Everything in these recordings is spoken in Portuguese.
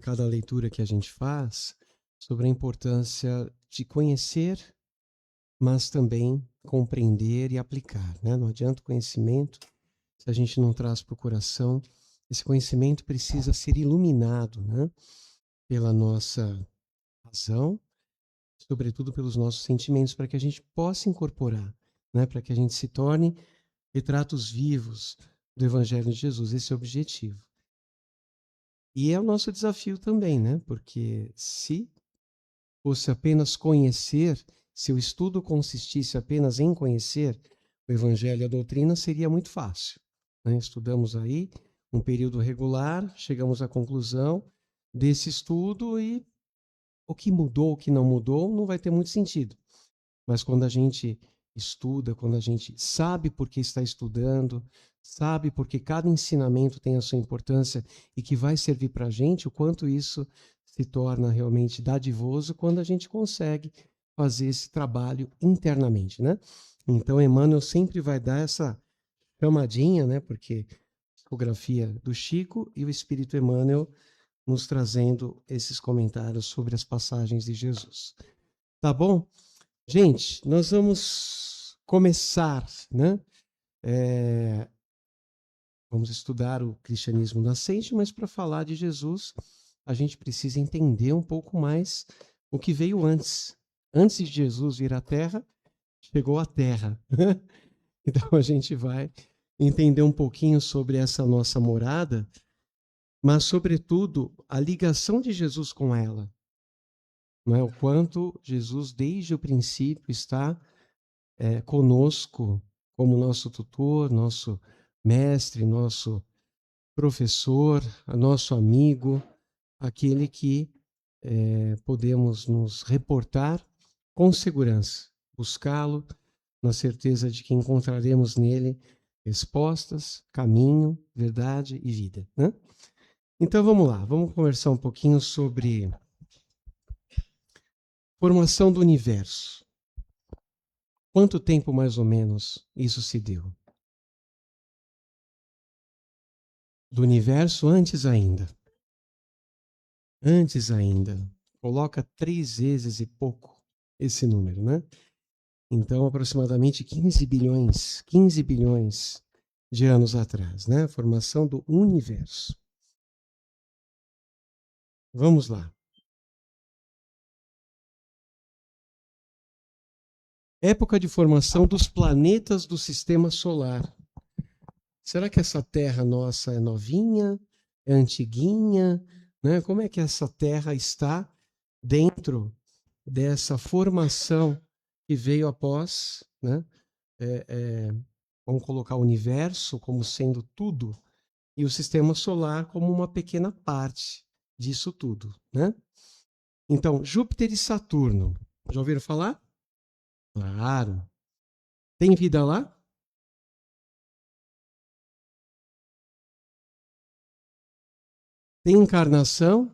cada leitura que a gente faz sobre a importância de conhecer, mas também compreender e aplicar, né? Não adianta o conhecimento se a gente não traz para o coração. Esse conhecimento precisa ser iluminado, né? Pela nossa razão, sobretudo pelos nossos sentimentos, para que a gente possa incorporar, né? Para que a gente se torne retratos vivos do Evangelho de Jesus. Esse é o objetivo. E é o nosso desafio também, né? Porque se fosse apenas conhecer, se o estudo consistisse apenas em conhecer o Evangelho e a doutrina, seria muito fácil, né? Estudamos aí um período regular, chegamos à conclusão desse estudo e o que mudou, o que não mudou, não vai ter muito sentido. Mas quando a gente estuda, quando a gente sabe por que está estudando, sabe porque cada ensinamento tem a sua importância e que vai servir para a gente, o quanto isso se torna realmente dadivoso quando a gente consegue fazer esse trabalho internamente, né? Então, Emmanuel sempre vai dar essa chamadinha, né? Porque a psicografia do Chico e o Espírito Emmanuel nos trazendo esses comentários sobre as passagens de Jesus. Tá bom? Gente, nós vamos começar, né? Vamos estudar o cristianismo nascente, mas para falar de Jesus, a gente precisa entender um pouco mais o que veio antes. Antes de Jesus vir à Terra, chegou a Terra. Então a gente vai entender um pouquinho sobre essa nossa morada, mas, sobretudo, a ligação de Jesus com ela. Não é? O quanto Jesus, desde o princípio, está conosco como nosso tutor, nosso mestre, nosso professor, nosso amigo, aquele que podemos nos reportar com segurança, buscá-lo na certeza de que encontraremos nele respostas, caminho, verdade e vida, né? Então vamos lá, vamos conversar um pouquinho sobre formação do universo. Quanto tempo mais ou menos isso se deu? Do universo antes ainda. Antes ainda. Coloca 3 vezes e pouco esse número, né? Então, aproximadamente 15 bilhões de anos atrás, né? A formação do universo. Vamos lá. Época de formação dos planetas do sistema solar. Será que essa Terra nossa é novinha? É antiguinha? Né? Como é que essa Terra está dentro dessa formação que veio após, né? Vamos colocar o universo como sendo tudo e o sistema solar como uma pequena parte disso tudo, né? Então, Júpiter e Saturno, já ouviram falar? Claro. Tem vida lá? Tem encarnação?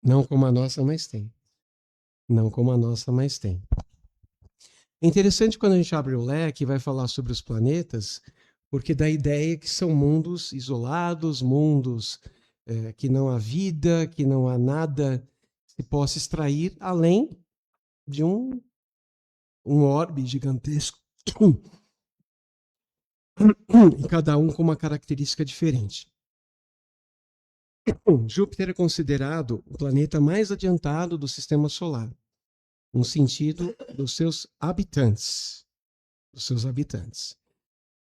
Não como a nossa, mas tem. Não como a nossa, mas tem. É interessante quando a gente abre o leque e vai falar sobre os planetas, porque dá a ideia que são mundos isolados, mundos que não há vida, que não há nada que possa extrair além de um orbe gigantesco, e cada um com uma característica diferente. Júpiter é considerado o planeta mais adiantado do sistema solar, no sentido dos seus habitantes.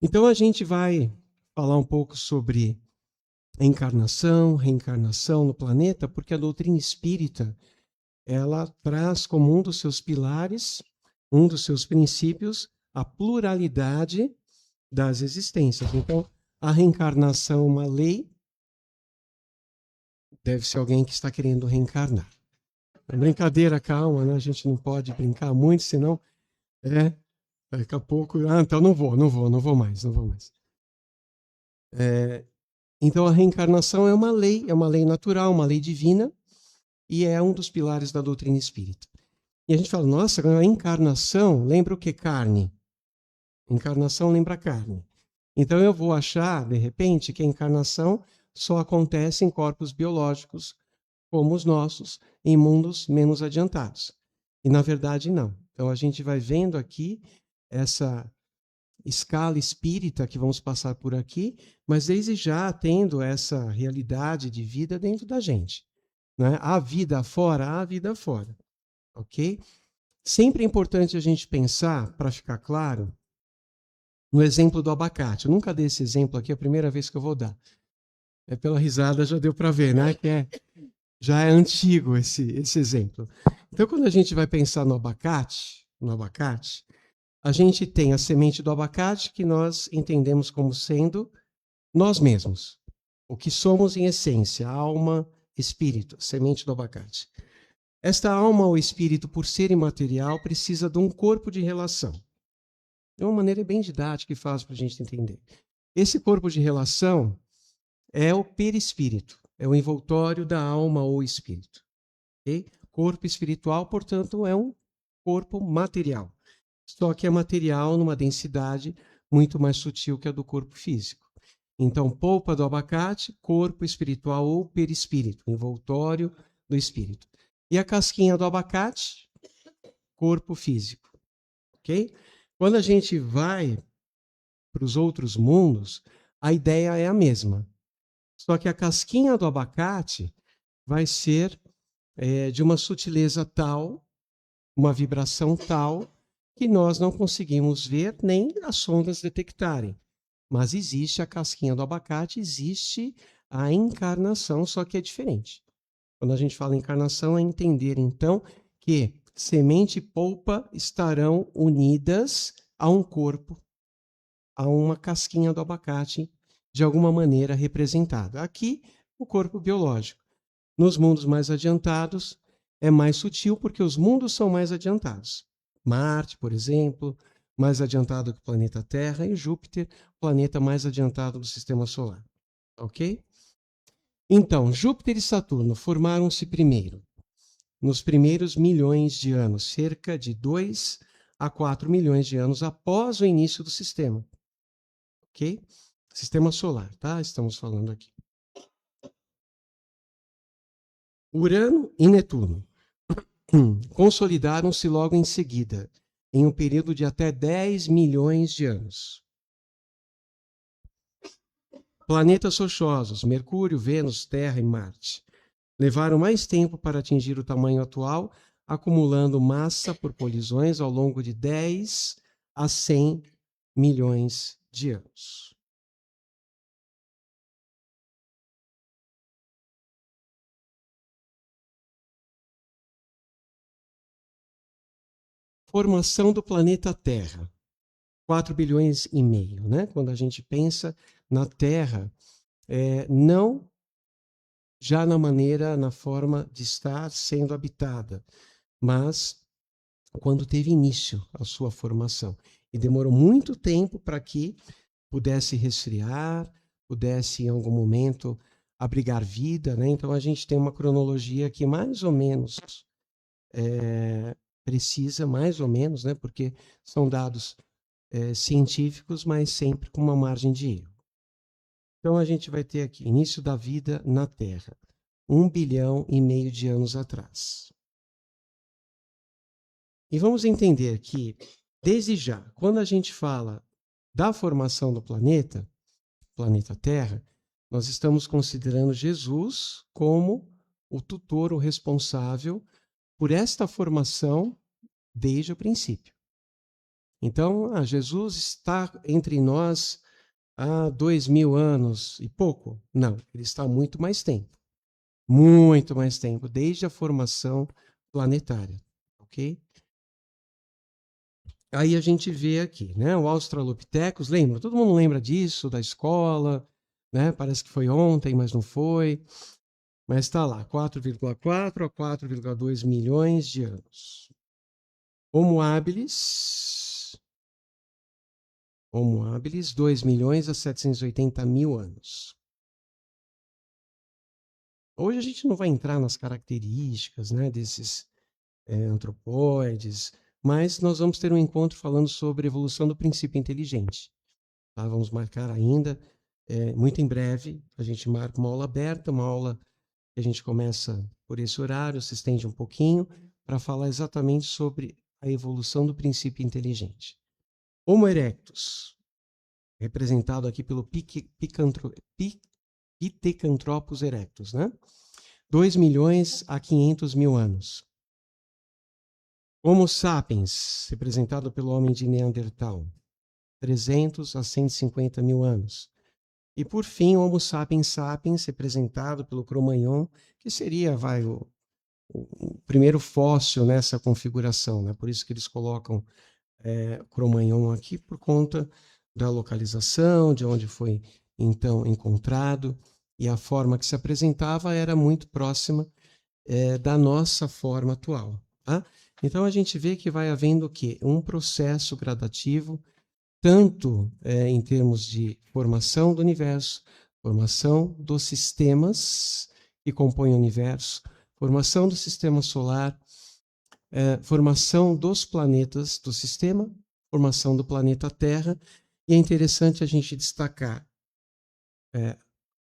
Então a gente vai falar um pouco sobre encarnação, reencarnação no planeta, porque a doutrina espírita, ela traz como um dos seus pilares, um dos seus princípios, a pluralidade das existências. Então, a reencarnação é uma lei, deve ser alguém que está querendo reencarnar. É brincadeira, calma, né? A gente não pode brincar muito, senão daqui a pouco, então não vou mais. Então a reencarnação é uma lei natural, uma lei divina, e é um dos pilares da doutrina espírita. E a gente fala, nossa, a encarnação lembra o que? Carne. Encarnação lembra carne. Então eu vou achar, de repente, que a encarnação só acontece em corpos biológicos como os nossos, em mundos menos adiantados. E, na verdade, não. Então, a gente vai vendo aqui essa escala espírita que vamos passar por aqui, mas desde já tendo essa realidade de vida dentro da gente. Né? Há vida fora, ok? Sempre é importante a gente pensar, para ficar claro, no exemplo do abacate. Eu nunca dei esse exemplo aqui, é a primeira vez que eu vou dar. Pela risada já deu para ver, né? Já é antigo esse exemplo. Então, quando a gente vai pensar no abacate, a gente tem a semente do abacate que nós entendemos como sendo nós mesmos. O que somos em essência, alma, espírito, semente do abacate. Esta alma ou espírito, por ser imaterial, precisa de um corpo de relação. É uma maneira bem didática e fácil para a gente entender. Esse corpo de relação é o perispírito, é o envoltório da alma ou espírito. Okay? Corpo espiritual, portanto, é um corpo material. Só que é material numa densidade muito mais sutil que a do corpo físico. Então, polpa do abacate, corpo espiritual ou perispírito, envoltório do espírito. E a casquinha do abacate, corpo físico. Ok? Quando a gente vai para os outros mundos, a ideia é a mesma. Só que a casquinha do abacate vai ser de uma sutileza tal, uma vibração tal, que nós não conseguimos ver nem as sondas detectarem. Mas existe a casquinha do abacate, existe a encarnação, só que é diferente. Quando a gente fala encarnação, é entender, então, que semente e polpa estarão unidas a um corpo, a uma casquinha do abacate, de alguma maneira representada. Aqui, o corpo biológico. Nos mundos mais adiantados, é mais sutil, porque os mundos são mais adiantados. Marte, por exemplo, mais adiantado que o planeta Terra, e Júpiter, planeta mais adiantado do Sistema Solar. Ok? Então, Júpiter e Saturno formaram-se primeiro, nos primeiros milhões de anos, cerca de 2 a 4 milhões de anos após o início do sistema. Ok? Sistema Solar, tá? Estamos falando aqui. Urano e Netuno consolidaram-se logo em seguida, em um período de até 10 milhões de anos. Planetas rochosos, Mercúrio, Vênus, Terra e Marte, levaram mais tempo para atingir o tamanho atual, acumulando massa por colisões ao longo de 10 a 100 milhões de anos. Formação do planeta Terra. 4 bilhões e meio, né? Quando a gente pensa na Terra, não já na forma de estar sendo habitada, mas quando teve início a sua formação. E demorou muito tempo para que pudesse resfriar, pudesse em algum momento abrigar vida, né? Então a gente tem uma cronologia que mais ou menos precisa, mais ou menos, né? Porque são dados científicos, mas sempre com uma margem de erro. Então a gente vai ter aqui início da vida na Terra, 1 bilhão e meio de anos atrás. E vamos entender que, desde já, quando a gente fala da formação do planeta Terra, nós estamos considerando Jesus como o tutor, o responsável por esta formação desde o princípio. Então, Jesus está entre nós há 2000 anos e pouco? Não, ele está há muito mais tempo. Muito mais tempo, desde a formação planetária, ok? Aí a gente vê aqui, né, o Australopithecus, lembra? Todo mundo lembra disso, da escola, né? Parece que foi ontem, mas não foi. Mas está lá, 4,4 a 4,2 milhões de anos. Homo habilis, 2 milhões a 780 mil anos. Hoje a gente não vai entrar nas características, né, desses antropóides, mas nós vamos ter um encontro falando sobre evolução do princípio inteligente. Tá? Vamos marcar ainda muito em breve, a gente marca uma aula aberta, uma aula que a gente começa por esse horário, se estende um pouquinho, para falar exatamente sobre a evolução do princípio inteligente. Homo erectus, representado aqui pelo Pithecanthropus erectus, né? 2 milhões a 500 mil anos. Homo sapiens, representado pelo homem de Neandertal, 300 a 150 mil anos. E, por fim, Homo sapiens sapiens, representado pelo Cro-Magnon, que seria o primeiro fóssil nessa configuração, né? Por isso que eles colocam Cro-Magnon aqui, por conta da localização, de onde foi, então, encontrado, e a forma que se apresentava era muito próxima da nossa forma atual. Tá? Então, a gente vê que vai havendo o quê? Um processo gradativo, tanto em termos de formação do universo, formação dos sistemas que compõem o universo, formação do sistema solar, formação dos planetas do sistema, formação do planeta Terra, e é interessante a gente destacar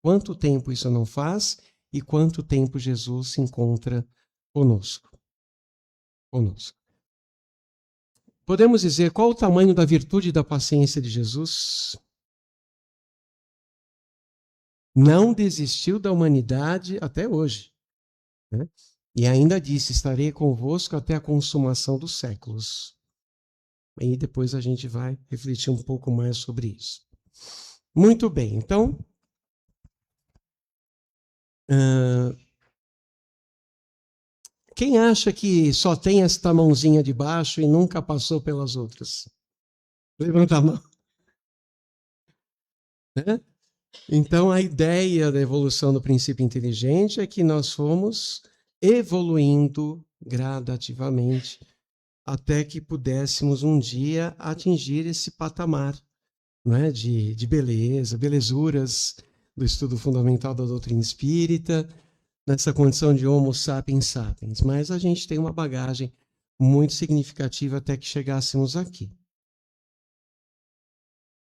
quanto tempo isso não faz e quanto tempo Jesus se encontra conosco. Podemos dizer qual o tamanho da virtude e da paciência de Jesus? Não desistiu da humanidade até hoje. Né? E ainda disse, estarei convosco até a consumação dos séculos. E depois a gente vai refletir um pouco mais sobre isso. Muito bem, então... quem acha que só tem esta mãozinha de baixo e nunca passou pelas outras? Levanta a mão. Né? Então, a ideia da evolução do princípio inteligente é que nós fomos evoluindo gradativamente até que pudéssemos um dia atingir esse patamar, né, de belezuras do estudo fundamental da doutrina espírita, nessa condição de Homo sapiens sapiens. Mas a gente tem uma bagagem muito significativa até que chegássemos aqui.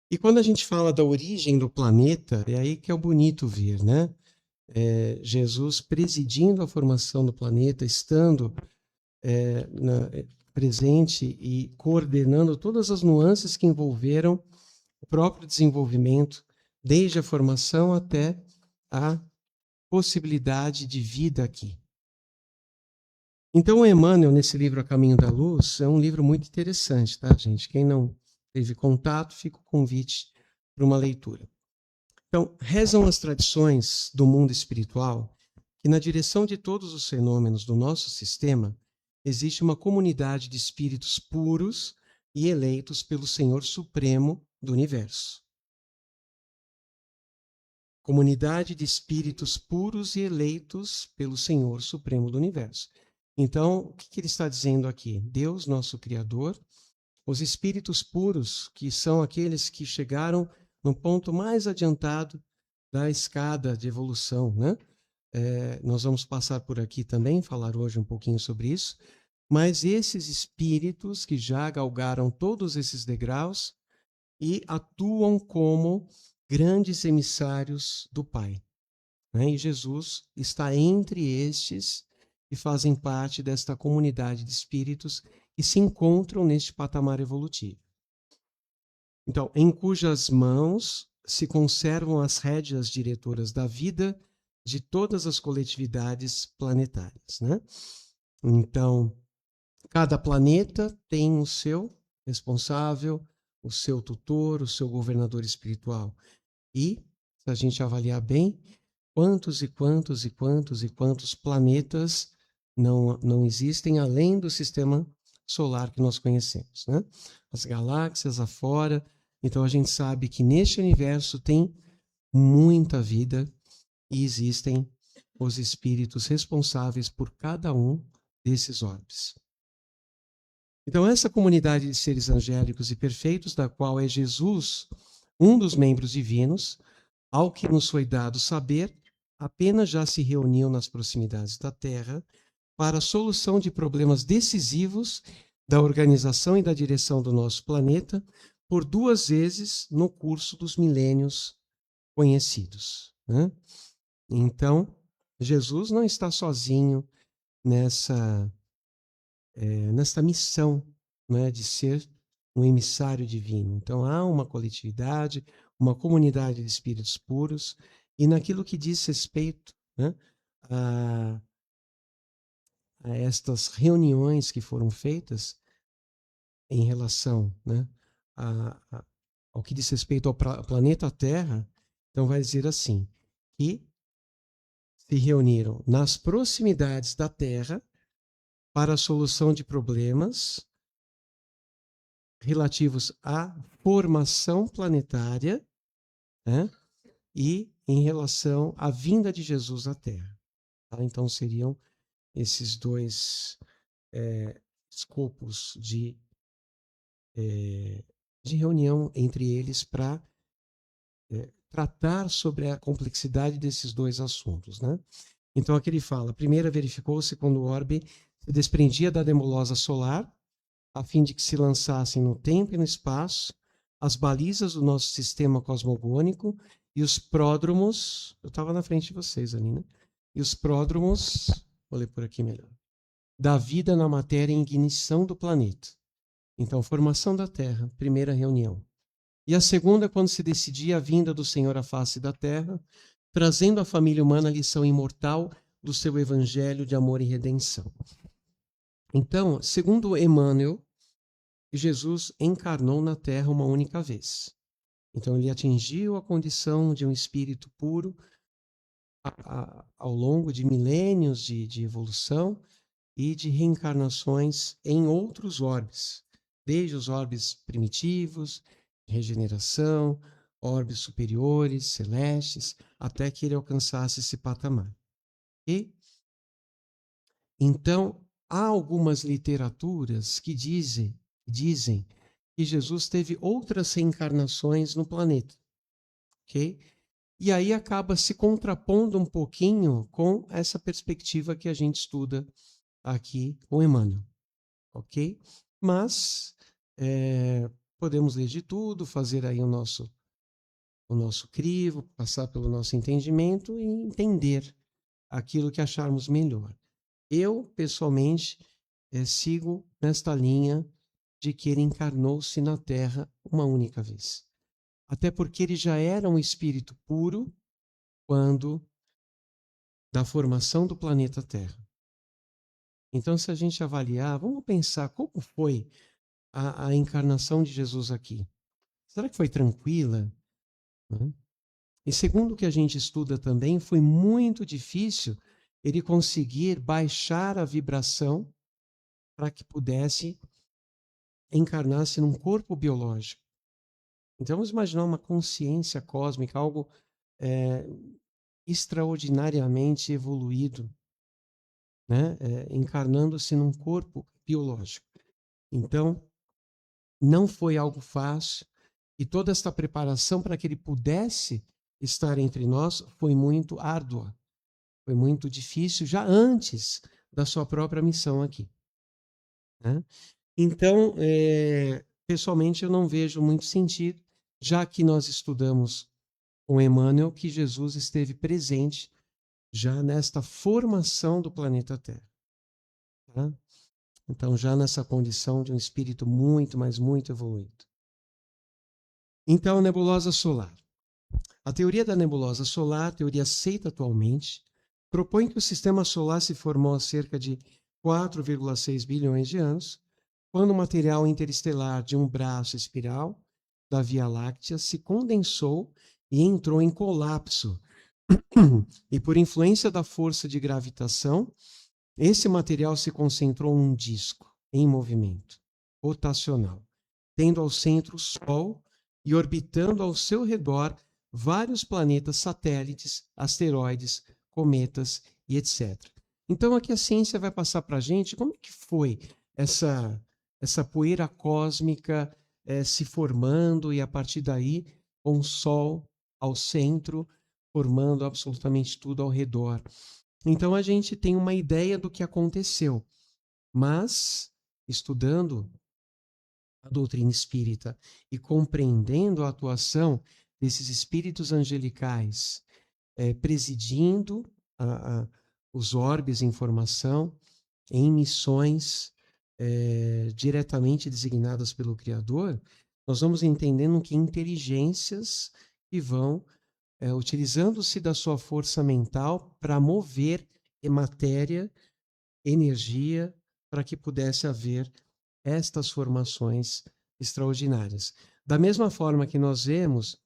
E quando a gente fala da origem do planeta, é aí que é o bonito ver, né? Jesus presidindo a formação do planeta, estando presente e coordenando todas as nuances que envolveram o próprio desenvolvimento, desde a formação até a possibilidade de vida aqui. Então, o Emmanuel, nesse livro A Caminho da Luz, é um livro muito interessante, tá, gente? Quem não teve contato, fica o convite para uma leitura. Então, rezam as tradições do mundo espiritual que, na direção de todos os fenômenos do nosso sistema, existe uma comunidade de espíritos puros e eleitos pelo Senhor Supremo do Universo. Comunidade de espíritos puros e eleitos pelo Senhor Supremo do Universo. Então, o que ele está dizendo aqui? Deus, nosso Criador, os espíritos puros, que são aqueles que chegaram no ponto mais adiantado da escada de evolução, né? Nós vamos passar por aqui também, falar hoje um pouquinho sobre isso, mas esses espíritos que já galgaram todos esses degraus e atuam como grandes emissários do Pai. Né? E Jesus está entre estes que fazem parte desta comunidade de espíritos que se encontram neste patamar evolutivo. Então, em cujas mãos se conservam as rédeas diretoras da vida de todas as coletividades planetárias. Né? Então, cada planeta tem o seu responsável, o seu tutor, o seu governador espiritual. E, se a gente avaliar bem, quantos planetas não existem além do sistema solar que nós conhecemos, né? As galáxias afora. Então, a gente sabe que neste universo tem muita vida e existem os espíritos responsáveis por cada um desses orbes. Então, essa comunidade de seres angélicos e perfeitos, da qual é Jesus um dos membros divinos, ao que nos foi dado saber, apenas já se reuniu nas proximidades da Terra para a solução de problemas decisivos da organização e da direção do nosso planeta por 2 vezes no curso dos milênios conhecidos, né? Então, Jesus não está sozinho nessa nessa missão, né, de ser um emissário divino. Então, há uma coletividade, uma comunidade de espíritos puros, e naquilo que diz respeito, né, a, a estas reuniões que foram feitas em relação, né, ao que diz respeito ao planeta Terra, então vai dizer assim, que se reuniram nas proximidades da Terra para a solução de problemas relativos à formação planetária, né, e em relação à vinda de Jesus à Terra. Tá? Então seriam esses dois escopos de reunião entre eles para tratar sobre a complexidade desses dois assuntos. Né? Então aqui ele fala, a primeira verificou-se quando o orbe se desprendia da nebulosa solar, a fim de que se lançassem no tempo e no espaço as balizas do nosso sistema cosmogônico e os pródromos, eu estava na frente de vocês ali, né? E os pródromos, vou ler por aqui melhor, da vida na matéria em ignição do planeta. Então, formação da Terra, primeira reunião. E a segunda, quando se decidia a vinda do Senhor à face da Terra, trazendo à família humana a lição imortal do seu evangelho de amor e redenção. Então, segundo Emmanuel, Jesus encarnou na Terra uma única vez. Então, ele atingiu a condição de um espírito puro ao longo de milênios de evolução e de reencarnações em outros orbes, desde os orbes primitivos, de regeneração, orbes superiores, celestes, até que ele alcançasse esse patamar. E então, há algumas literaturas que dizem que Jesus teve outras reencarnações no planeta, ok? E aí acaba se contrapondo um pouquinho com essa perspectiva que a gente estuda aqui com Emmanuel, ok? Mas podemos ler de tudo, fazer aí o nosso crivo, passar pelo nosso entendimento e entender aquilo que acharmos melhor. Eu, pessoalmente, sigo nesta linha de que ele encarnou-se na Terra uma única vez. Até porque ele já era um espírito puro quando da formação do planeta Terra. Então, se a gente avaliar, vamos pensar como foi a encarnação de Jesus aqui. Será que foi tranquila? Né? E segundo o que a gente estuda também, foi muito difícil ele conseguir baixar a vibração para que pudesse encarnar-se num corpo biológico. Então, vamos imaginar uma consciência cósmica, algo extraordinariamente evoluído, né? Encarnando-se num corpo biológico. Então, não foi algo fácil, e toda esta preparação para que ele pudesse estar entre nós foi muito árdua, foi muito difícil, já antes da sua própria missão aqui. Né? Então, pessoalmente, eu não vejo muito sentido, já que nós estudamos com Emmanuel, que Jesus esteve presente já nesta formação do planeta Terra. Tá? Então, já nessa condição de um espírito muito, mas muito evoluído. Então, nebulosa solar. A teoria da nebulosa solar, a teoria aceita atualmente, propõe que o sistema solar se formou há cerca de 4,6 bilhões de anos, quando o material interestelar de um braço espiral da Via Láctea se condensou e entrou em colapso. E por influência da força de gravitação, esse material se concentrou num disco em movimento rotacional, tendo ao centro o Sol e orbitando ao seu redor vários planetas satélites, asteroides, cometas e etc. Então aqui a ciência vai passar para a gente como é que foi essa poeira cósmica se formando e a partir daí com o Sol ao centro, formando absolutamente tudo ao redor. Então a gente tem uma ideia do que aconteceu, mas estudando a doutrina espírita e compreendendo a atuação desses espíritos angelicais presidindo os orbes em formação, em missões diretamente designadas pelo Criador, nós vamos entendendo que inteligências que vão utilizando-se da sua força mental para mover matéria, energia, para que pudesse haver estas formações extraordinárias. Da mesma forma que nós vemos,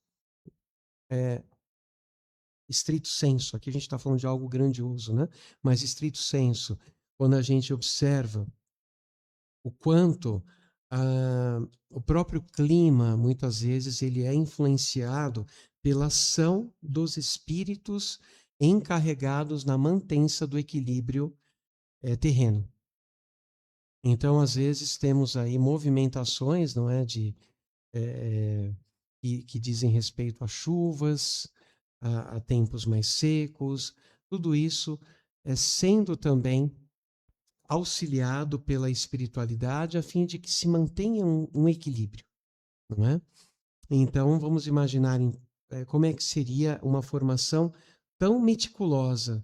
estrito senso, aqui a gente está falando de algo grandioso, né? Mas estrito senso, quando a gente observa o quanto o próprio clima, muitas vezes, ele é influenciado pela ação dos espíritos encarregados na mantença do equilíbrio terreno. Então, às vezes, temos aí movimentações, não é, que dizem respeito a chuvas, a tempos mais secos, tudo isso sendo também auxiliado pela espiritualidade a fim de que se mantenha um equilíbrio, não é? Então, vamos imaginar como é que seria uma formação tão meticulosa,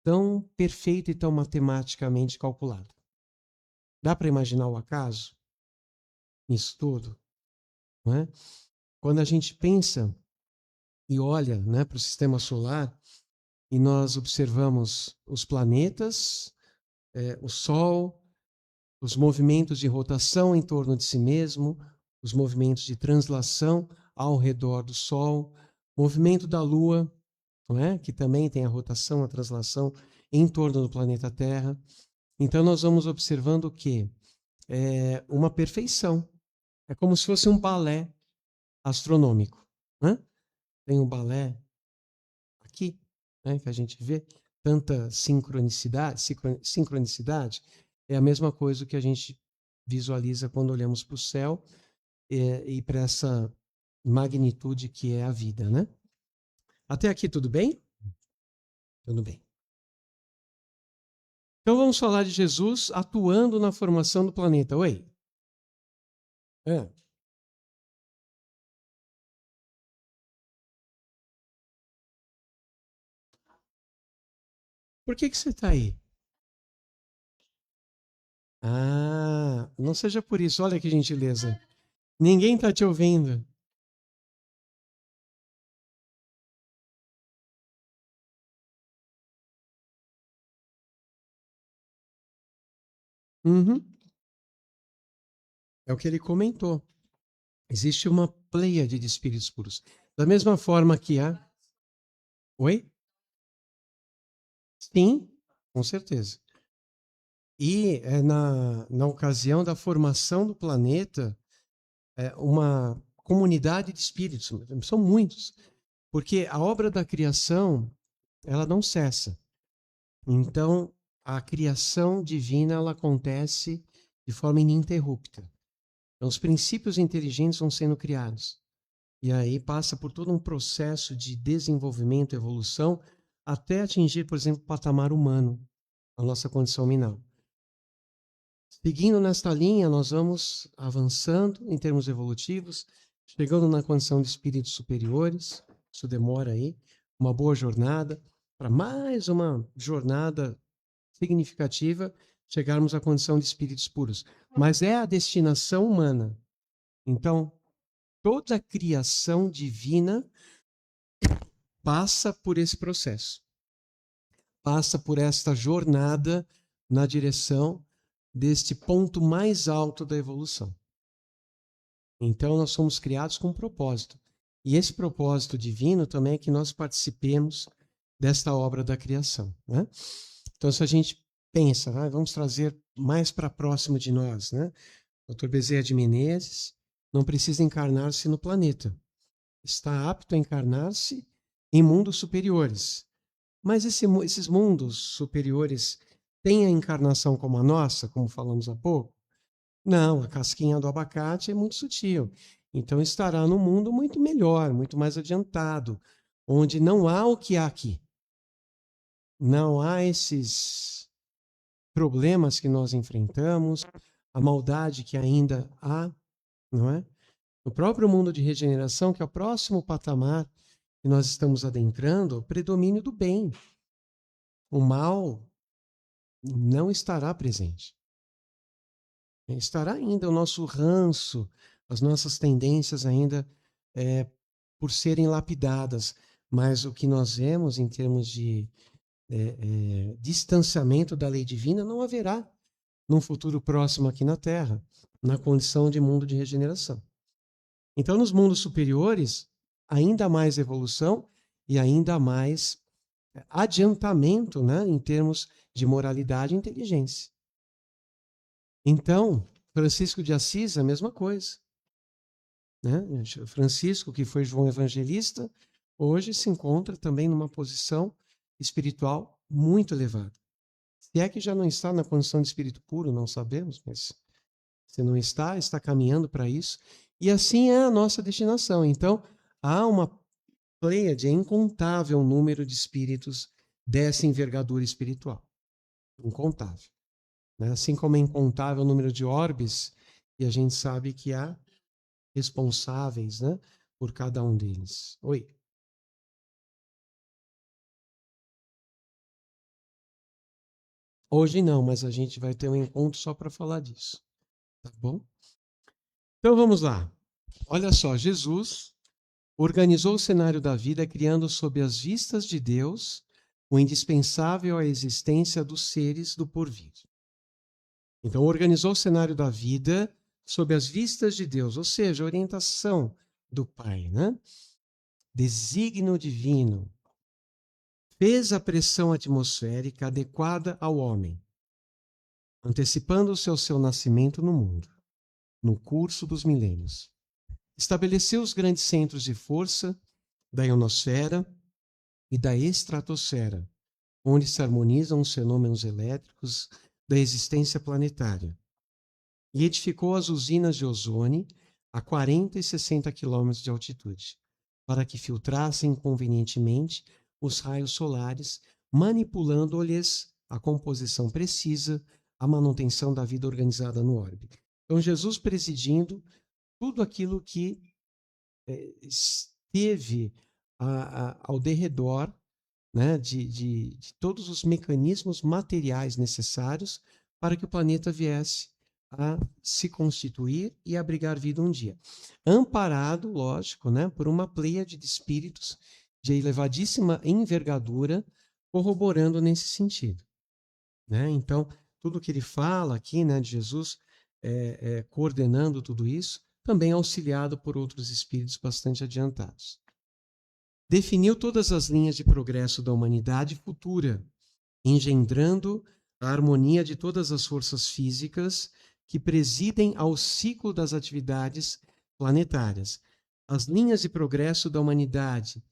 tão perfeita e tão matematicamente calculada. Dá para imaginar o acaso nisso tudo? Não é? Quando a gente pensa e olha, né, para o sistema solar e nós observamos os planetas, o Sol, os movimentos de rotação em torno de si mesmo, os movimentos de translação ao redor do Sol, movimento da Lua, não é? Que também tem a rotação, a translação em torno do planeta Terra. Então nós vamos observando que uma perfeição. É como se fosse um balé astronômico. Né? Tem um balé aqui, né, que a gente vê, tanta sincronicidade, é a mesma coisa que a gente visualiza quando olhamos para o céu e para essa magnitude que é a vida, né? Até aqui tudo bem? Tudo bem. Então vamos falar de Jesus atuando na formação do planeta. Oi? Por que você está aí? Ah, não seja por isso. Olha que gentileza. Ninguém está te ouvindo. Uhum. É o que ele comentou. Existe uma pleiade de espíritos puros. Da mesma forma que há. Oi? Sim, com certeza. E na ocasião da formação do planeta, uma comunidade de espíritos, são muitos, porque a obra da criação, ela não cessa. Então, a criação divina, ela acontece de forma ininterrupta. Então, os princípios inteligentes vão sendo criados. E aí passa por todo um processo de desenvolvimento, evolução, até atingir, por exemplo, o patamar humano, a nossa condição minal. Seguindo nesta linha, nós vamos avançando em termos evolutivos, chegando na condição de espíritos superiores. Isso demora aí, uma boa jornada, para mais uma jornada significativa, chegarmos à condição de espíritos puros. Mas é a destinação humana. Então, toda a criação divina passa por esse processo. Passa por esta jornada na direção deste ponto mais alto da evolução. Então, nós somos criados com um propósito. E esse propósito divino também é que nós participemos desta obra da criação. Né? Então, se a gente pensa, vamos trazer mais para próximo de nós, né? Dr. Bezerra de Menezes não precisa encarnar-se no planeta. Está apto a encarnar-se em mundos superiores. Mas esses mundos superiores têm a encarnação como a nossa, como falamos há pouco? Não, a casquinha do abacate é muito sutil. Então estará num mundo muito melhor, muito mais adiantado, onde não há o que há aqui. Não há esses problemas que nós enfrentamos, a maldade que ainda há, não é? No próprio mundo de regeneração, que é o próximo patamar que nós estamos adentrando, o predomínio do bem. O mal não estará presente. Estará ainda o nosso ranço, as nossas tendências ainda por serem lapidadas, mas o que nós vemos em termos de distanciamento da lei divina não haverá num futuro próximo aqui na Terra, na condição de mundo de regeneração. Então, nos mundos superiores, ainda mais evolução e ainda mais adiantamento, né, em termos de moralidade e inteligência. Então, Francisco de Assis, a mesma coisa. Né? Francisco, que foi João Evangelista, hoje se encontra também numa posição espiritual muito elevada. Se é que já não está na condição de espírito puro, não sabemos, mas se não está, está caminhando para isso. E assim é a nossa destinação. Então, há uma pleiade, incontável número de espíritos dessa envergadura espiritual. Incontável. Né? Assim como é incontável o número de orbes, e a gente sabe que há responsáveis, né, por cada um deles. Oi. Hoje não, mas a gente vai ter um encontro só para falar disso. Tá bom? Então vamos lá. Olha só, Jesus organizou o cenário da vida criando sob as vistas de Deus o indispensável à existência dos seres do porvir. Então, organizou o cenário da vida sob as vistas de Deus, ou seja, a orientação do Pai, né? Desígnio divino. Fez a pressão atmosférica adequada ao homem, antecipando-se ao seu nascimento no mundo, no curso dos milênios. Estabeleceu os grandes centros de força da ionosfera e da estratosfera, onde se harmonizam os fenômenos elétricos da existência planetária. E edificou as usinas de ozônio a 40 e 60 quilômetros de altitude, para que filtrassem convenientemente os raios solares, manipulando-lhes a composição precisa, a manutenção da vida organizada no orbe. Então, Jesus presidindo tudo aquilo que esteve ao derredor, né, de todos os mecanismos materiais necessários para que o planeta viesse a se constituir e abrigar vida um dia. Amparado, lógico, né, por uma pleiade de espíritos de elevadíssima envergadura, corroborando nesse sentido. Né? Então, tudo que ele fala aqui, né, de Jesus coordenando tudo isso, também auxiliado por outros espíritos bastante adiantados. Definiu todas as linhas de progresso da humanidade futura, engendrando a harmonia de todas as forças físicas que presidem ao ciclo das atividades planetárias, as linhas de progresso da humanidade,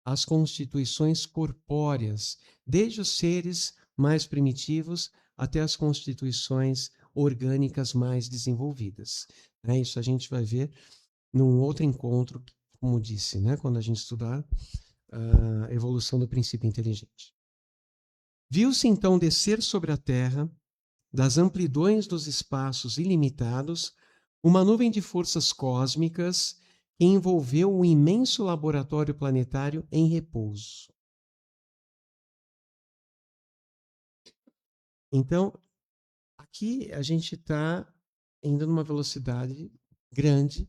as constituições corpóreas, desde os seres mais primitivos até as constituições orgânicas mais desenvolvidas. Isso a gente vai ver num outro encontro, como disse, né, quando a gente estudar a evolução do princípio inteligente. Viu-se então descer sobre a Terra, das amplidões dos espaços ilimitados, uma nuvem de forças cósmicas que envolveu um imenso laboratório planetário em repouso. Então, aqui a gente está indo numa velocidade grande,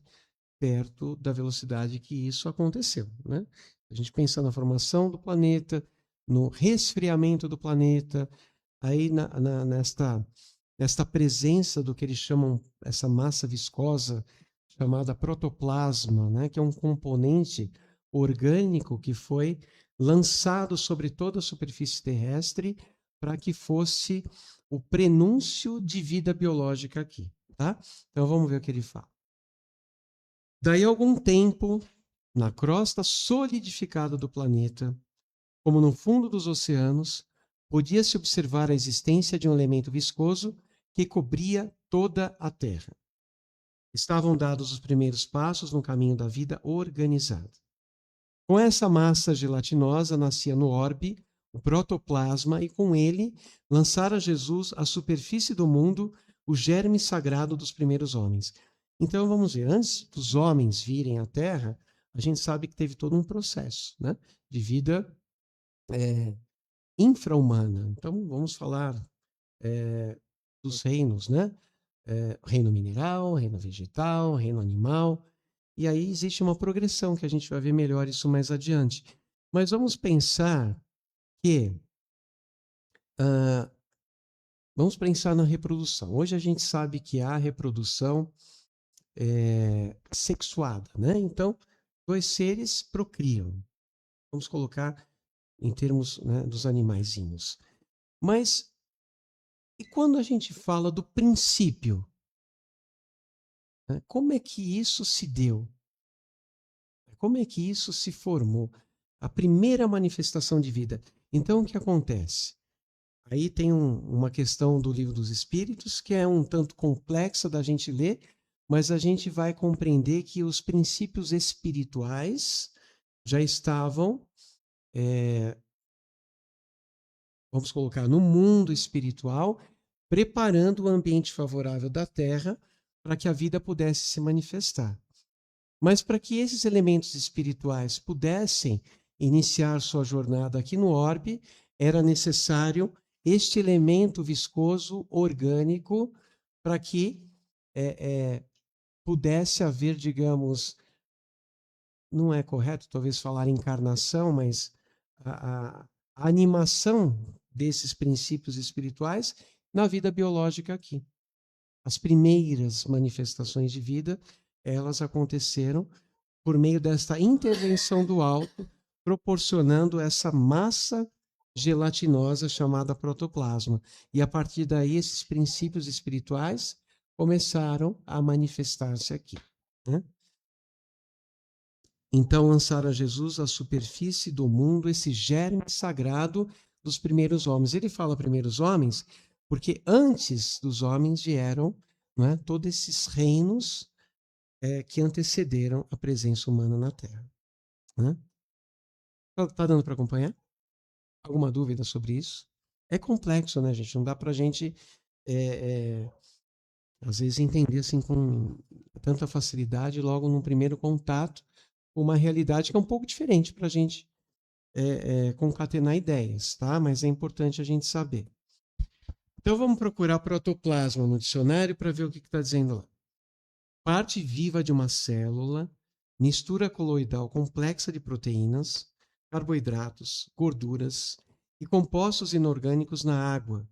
perto da velocidade que isso aconteceu. Né? A gente pensa na formação do planeta, no resfriamento do planeta, aí nesta presença do que eles chamam, essa massa viscosa chamada protoplasma, né? Que é um componente orgânico que foi lançado sobre toda a superfície terrestre para que fosse o prenúncio de vida biológica aqui. Tá? Então vamos ver o que ele fala. Daí a algum tempo, na crosta solidificada do planeta, como no fundo dos oceanos, podia-se observar a existência de um elemento viscoso que cobria toda a Terra. Estavam dados os primeiros passos no caminho da vida organizada. Com essa massa gelatinosa nascia no orbe o protoplasma e com ele lançara Jesus à superfície do mundo o germe sagrado dos primeiros homens. Então, vamos ver, antes dos homens virem à Terra, a gente sabe que teve todo um processo, né, de vida infra-humana. Então, vamos falar dos reinos, né? Reino mineral, reino vegetal, reino animal. E aí existe uma progressão que a gente vai ver melhor isso mais adiante. Mas vamos pensar que vamos pensar na reprodução. Hoje a gente sabe que há reprodução sexuada, né? Então, dois seres procriam. Vamos colocar em termos, né, dos animaizinhos. Mas e quando a gente fala do princípio, né, como é que isso se deu? Como é que isso se formou? A primeira manifestação de vida. Então, o que acontece? Aí tem uma questão do Livro dos Espíritos, que é um tanto complexa da gente ler, mas a gente vai compreender que os princípios espirituais já estavam, vamos colocar, no mundo espiritual, preparando o ambiente favorável da Terra para que a vida pudesse se manifestar. Mas para que esses elementos espirituais pudessem iniciar sua jornada aqui no orbe, era necessário este elemento viscoso orgânico para que pudesse haver, digamos, não é correto talvez falar encarnação, mas a animação desses princípios espirituais na vida biológica aqui. As primeiras manifestações de vida, elas aconteceram por meio desta intervenção do alto, proporcionando essa massa gelatinosa chamada protoplasma. E a partir daí, esses princípios espirituais começaram a manifestar-se aqui, né? Então lançaram a Jesus à superfície do mundo esse germe sagrado dos primeiros homens. Ele fala primeiros homens porque antes dos homens vieram, não é, todos esses reinos que antecederam a presença humana na Terra. Né? Tá dando para acompanhar? Alguma dúvida sobre isso? É complexo, né, gente? Não dá para a gente, às vezes, entender assim com tanta facilidade logo num primeiro contato com uma realidade que é um pouco diferente para a gente concatenar ideias, tá? Mas é importante a gente saber. Então vamos procurar protoplasma no dicionário para ver o que está dizendo lá. Parte viva de uma célula, mistura coloidal complexa de proteínas, carboidratos, gorduras e compostos inorgânicos na água,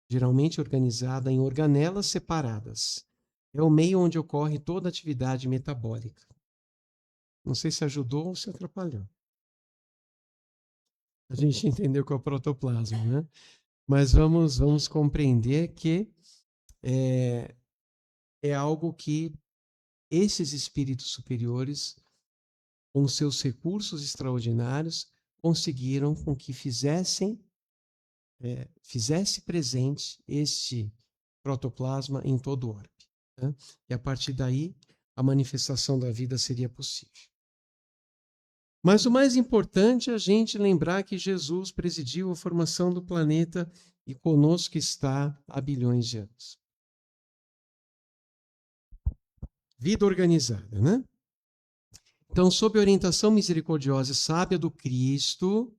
geralmente organizada em organelas separadas. É o meio onde ocorre toda a atividade metabólica. Não sei se ajudou ou se atrapalhou. A gente entendeu que é o protoplasma, né? Mas vamos compreender que é algo que esses espíritos superiores, com seus recursos extraordinários, conseguiram com que fizesse presente este protoplasma em todo o orbe. Né? E a partir daí, a manifestação da vida seria possível. Mas o mais importante é a gente lembrar que Jesus presidiu a formação do planeta e conosco está há bilhões de anos. Vida organizada, né? Então, sob a orientação misericordiosa e sábia do Cristo,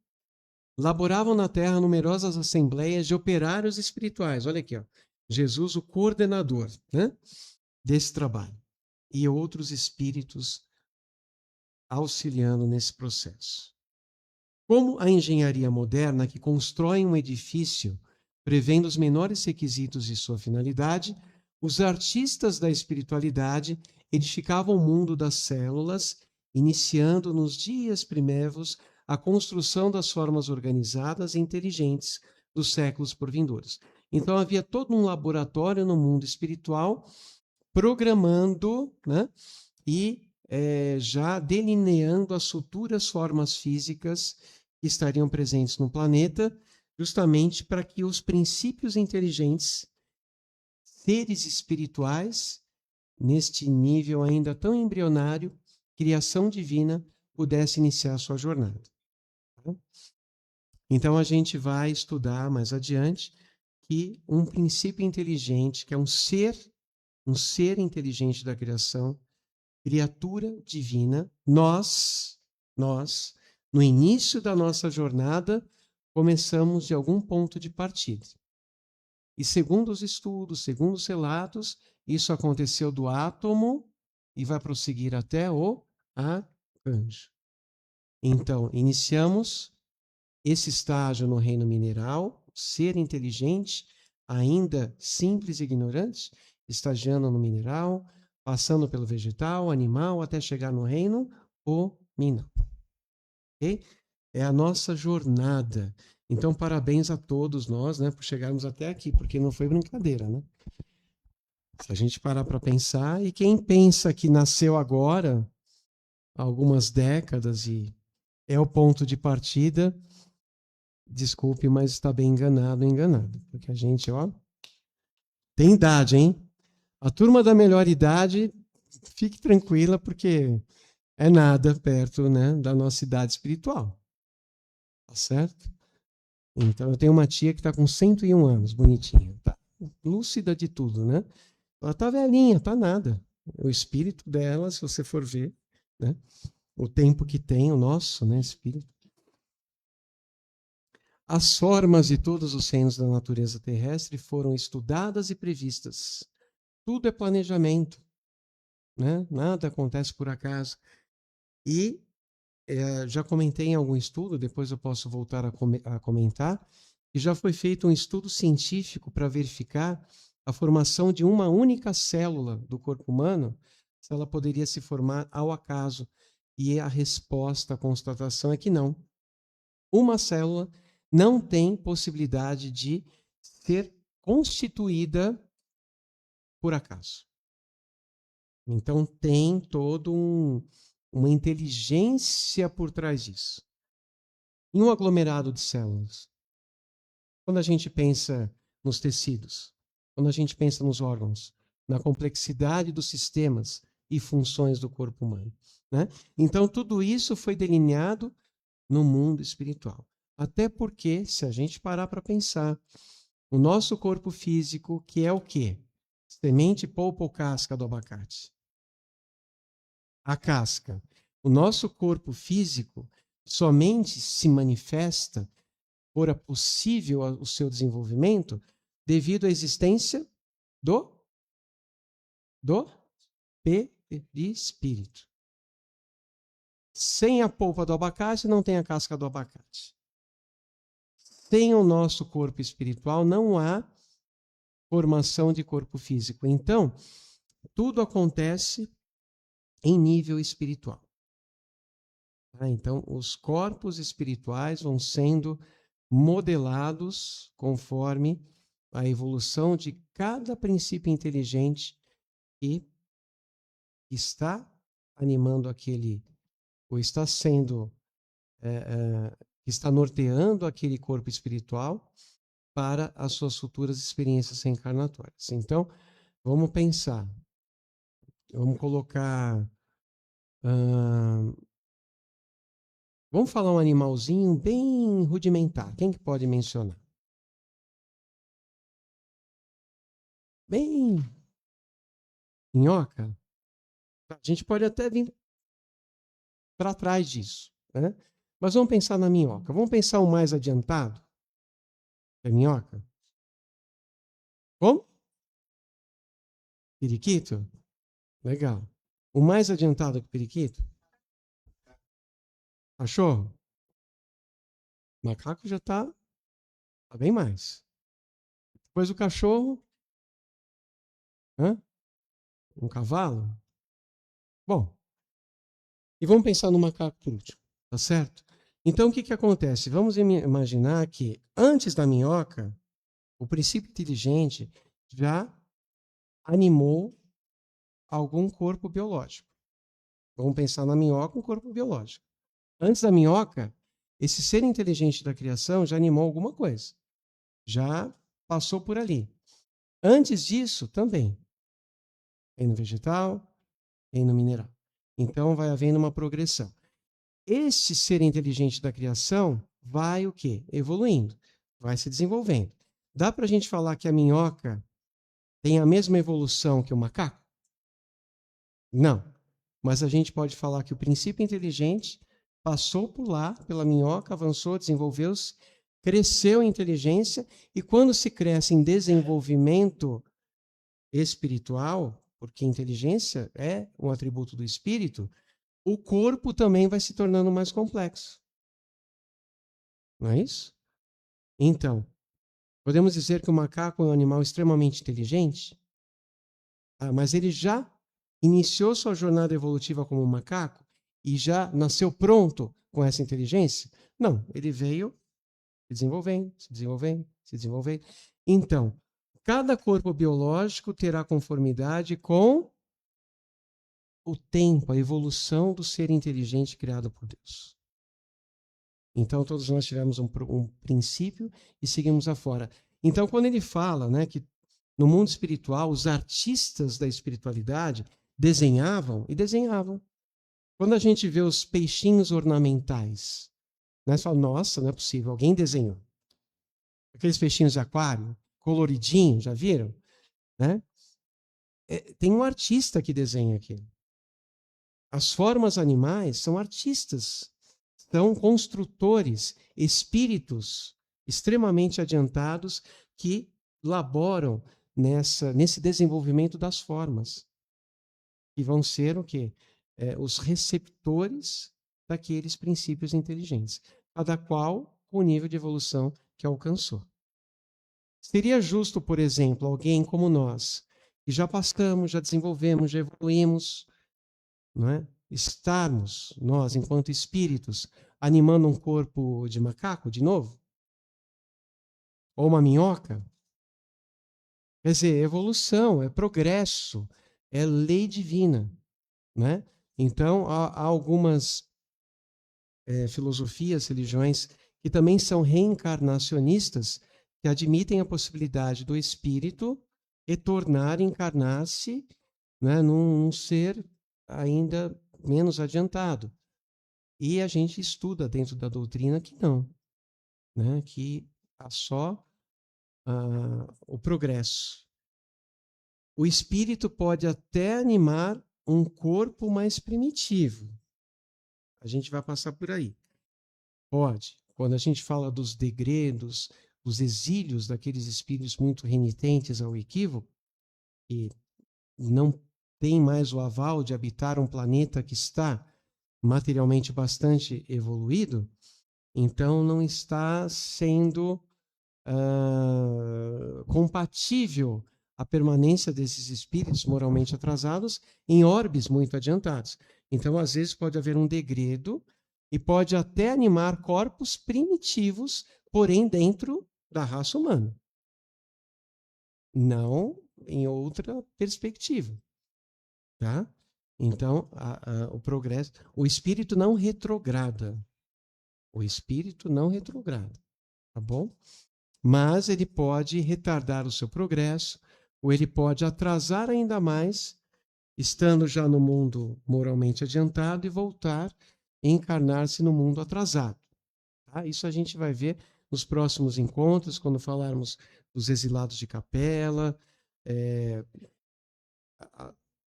laboravam na terra numerosas assembleias de operários espirituais. Olha aqui, ó. Jesus, o coordenador, né, desse trabalho. E outros espíritos auxiliando nesse processo. Como a engenharia moderna, que constrói um edifício prevendo os menores requisitos de sua finalidade, os artistas da espiritualidade edificavam o mundo das células, iniciando nos dias primevos a construção das formas organizadas e inteligentes dos séculos por vindouros. Então havia todo um laboratório no mundo espiritual programando, né, e já delineando as futuras formas físicas que estariam presentes no planeta, justamente para que os princípios inteligentes, seres espirituais, neste nível ainda tão embrionário, criação divina, pudesse iniciar sua jornada. Então a gente vai estudar mais adiante que um princípio inteligente, que é um ser, um ser inteligente da criação, criatura divina, nós, no início da nossa jornada, começamos de algum ponto de partida. E segundo os estudos, segundo os relatos, isso aconteceu do átomo e vai prosseguir até o arcanjo. Então, iniciamos esse estágio no reino mineral, ser inteligente, ainda simples e ignorante, estagiando no mineral, passando pelo vegetal, animal, até chegar no reino hominal. Ok? É a nossa jornada. Então, parabéns a todos nós, né, por chegarmos até aqui, porque não foi brincadeira, né? Se a gente parar para pensar, e quem pensa que nasceu agora, há algumas décadas, e é o ponto de partida, desculpe, mas está bem enganado, porque a gente, ó, tem idade, hein? A turma da melhor idade, fique tranquila, porque é nada perto, né, da nossa idade espiritual. Tá certo? Então, eu tenho uma tia que está com 101 anos, bonitinha. Tá lúcida de tudo, né? Ela tá velhinha, tá nada. O espírito dela, se você for ver, né? O tempo que tem o nosso, né, espírito. As formas de todos os reinos da natureza terrestre foram estudadas e previstas. Tudo é planejamento, né? Nada acontece por acaso. E já comentei em algum estudo, depois eu posso voltar a comentar, que já foi feito um estudo científico para verificar a formação de uma única célula do corpo humano, se ela poderia se formar ao acaso. E a resposta, a constatação é que não. Uma célula não tem possibilidade de ser constituída por acaso. Então tem todo uma inteligência por trás disso. Em um aglomerado de células, quando a gente pensa nos tecidos, quando a gente pensa nos órgãos, na complexidade dos sistemas e funções do corpo humano, né? Então tudo isso foi delineado no mundo espiritual. Até porque, se a gente parar para pensar, o nosso corpo físico, que é o quê? Semente, polpa ou casca do abacate? A casca. O nosso corpo físico somente se manifesta, fora possível o seu desenvolvimento, devido à existência do perispírito. Sem a polpa do abacate, não tem a casca do abacate. Sem o nosso corpo espiritual, não há formação de corpo físico. Então, tudo acontece em nível espiritual. Então, os corpos espirituais vão sendo modelados conforme a evolução de cada princípio inteligente que está animando aquele, ou está sendo, está norteando aquele corpo espiritual para as suas futuras experiências reencarnatórias. Então, vamos pensar, vamos colocar, vamos falar um animalzinho bem rudimentar. Quem que pode mencionar? Bem minhoca? A gente pode até vir para trás disso, né? Mas vamos pensar na minhoca. Vamos pensar o mais adiantado? É minhoca? Como? Periquito? Legal. O mais adiantado que periquito? Cachorro? Macaco já está bem mais. Depois o cachorro? Um cavalo? Bom, e vamos pensar no macaco por último, tá certo? Então, o que acontece? Vamos imaginar que, antes da minhoca, o princípio inteligente já animou algum corpo biológico. Vamos pensar na minhoca, um corpo biológico. Antes da minhoca, esse ser inteligente da criação já animou alguma coisa. Já passou por ali. Antes disso, também. Reino vegetal, reino mineral. Então, vai havendo uma progressão. Este ser inteligente da criação vai o quê? Evoluindo, vai se desenvolvendo. Dá para a gente falar que a minhoca tem a mesma evolução que o macaco? Não. Mas a gente pode falar que o princípio inteligente passou por lá, pela minhoca, avançou, desenvolveu-se, cresceu em inteligência, e quando se cresce em desenvolvimento espiritual, porque inteligência é um atributo do espírito, o corpo também vai se tornando mais complexo. Não é isso? Então, podemos dizer que o macaco é um animal extremamente inteligente, mas ele já iniciou sua jornada evolutiva como macaco e já nasceu pronto com essa inteligência? Não, ele veio se desenvolvendo, se desenvolvendo, se desenvolvendo. Então, cada corpo biológico terá conformidade com o tempo, a evolução do ser inteligente criado por Deus. Então, todos nós tivemos um princípio e seguimos afora. Então, quando ele fala, né, que no mundo espiritual, os artistas da espiritualidade desenhavam e desenhavam. Quando a gente vê os peixinhos ornamentais, né, você fala, nossa, não é possível, alguém desenhou. Aqueles peixinhos de aquário, coloridinho, já viram? Né? Tem um artista que desenha aquilo. As formas animais são artistas, são construtores, espíritos extremamente adiantados que laboram nesse desenvolvimento das formas, que vão ser o quê? Os receptores daqueles princípios inteligentes, cada qual com o nível de evolução que alcançou. Seria justo, por exemplo, alguém como nós, que já passamos, já desenvolvemos, já evoluímos, não é? Estarmos, nós, enquanto espíritos, animando um corpo de macaco de novo? Ou uma minhoca? Quer dizer, evolução, é progresso, é lei divina, né? Então, há algumas filosofias, religiões, que também são reencarnacionistas, que admitem a possibilidade do espírito retornar, encarnar-se, né, num ser ainda menos adiantado. E a gente estuda dentro da doutrina que não, né, que há só o progresso. O espírito pode até animar um corpo mais primitivo. A gente vai passar por aí. Pode. Quando a gente fala dos degredos, dos exílios daqueles espíritos muito renitentes ao equívoco, e não tem mais o aval de habitar um planeta que está materialmente bastante evoluído, então não está sendo compatível a permanência desses espíritos moralmente atrasados em orbes muito adiantados. Então, às vezes, pode haver um degredo e pode até animar corpos primitivos, porém dentro da raça humana. Não em outra perspectiva. Tá? Então, o progresso... O espírito não retrograda. O espírito não retrograda. Tá bom? Mas ele pode retardar o seu progresso, ou ele pode atrasar ainda mais, estando já no mundo moralmente adiantado, e voltar a encarnar-se no mundo atrasado. Tá? Isso a gente vai ver nos próximos encontros, quando falarmos dos exilados de capela,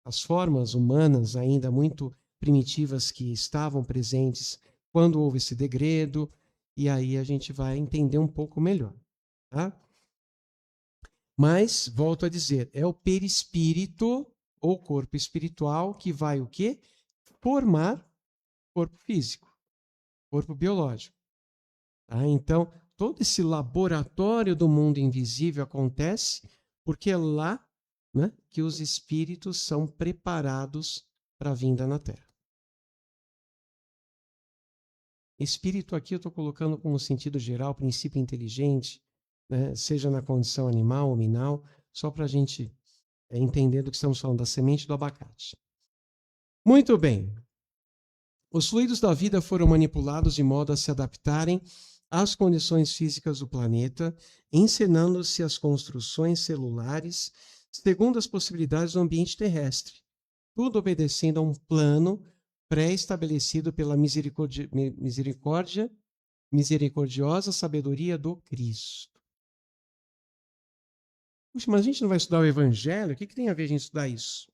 as formas humanas ainda muito primitivas que estavam presentes quando houve esse degredo, e aí a gente vai entender um pouco melhor. Tá? Mas, volto a dizer, é o perispírito ou corpo espiritual que vai o quê? Formar corpo físico, corpo biológico. Tá? Então, todo esse laboratório do mundo invisível acontece porque é lá, né, que os espíritos são preparados para a vinda na Terra. Espírito aqui eu estou colocando como sentido geral, princípio inteligente, né, seja na condição animal ou minal, só para a gente entender do que estamos falando, da semente do abacate. Muito bem. Os fluidos da vida foram manipulados de modo a se adaptarem às condições físicas do planeta, encenando-se as construções celulares segundo as possibilidades do ambiente terrestre, tudo obedecendo a um plano pré-estabelecido pela misericordiosa sabedoria do Cristo. Puxa, mas a gente não vai estudar o Evangelho? O que tem a ver a gente estudar isso?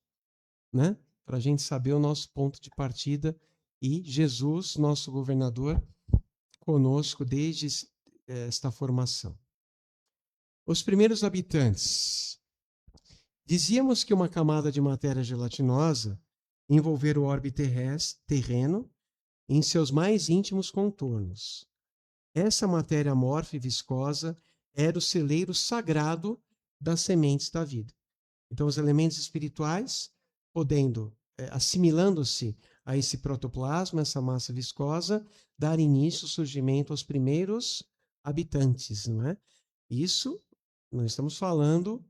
Né? Para a gente saber o nosso ponto de partida e Jesus, nosso governador, conosco desde esta formação. Os primeiros habitantes. Dizíamos que uma camada de matéria gelatinosa envolver o orbe terreno em seus mais íntimos contornos. Essa matéria amorfa e viscosa era o celeiro sagrado das sementes da vida. Então, os elementos espirituais, assimilando-se a esse protoplasma, essa massa viscosa, dar início, surgimento aos primeiros habitantes, não é? Isso, nós estamos falando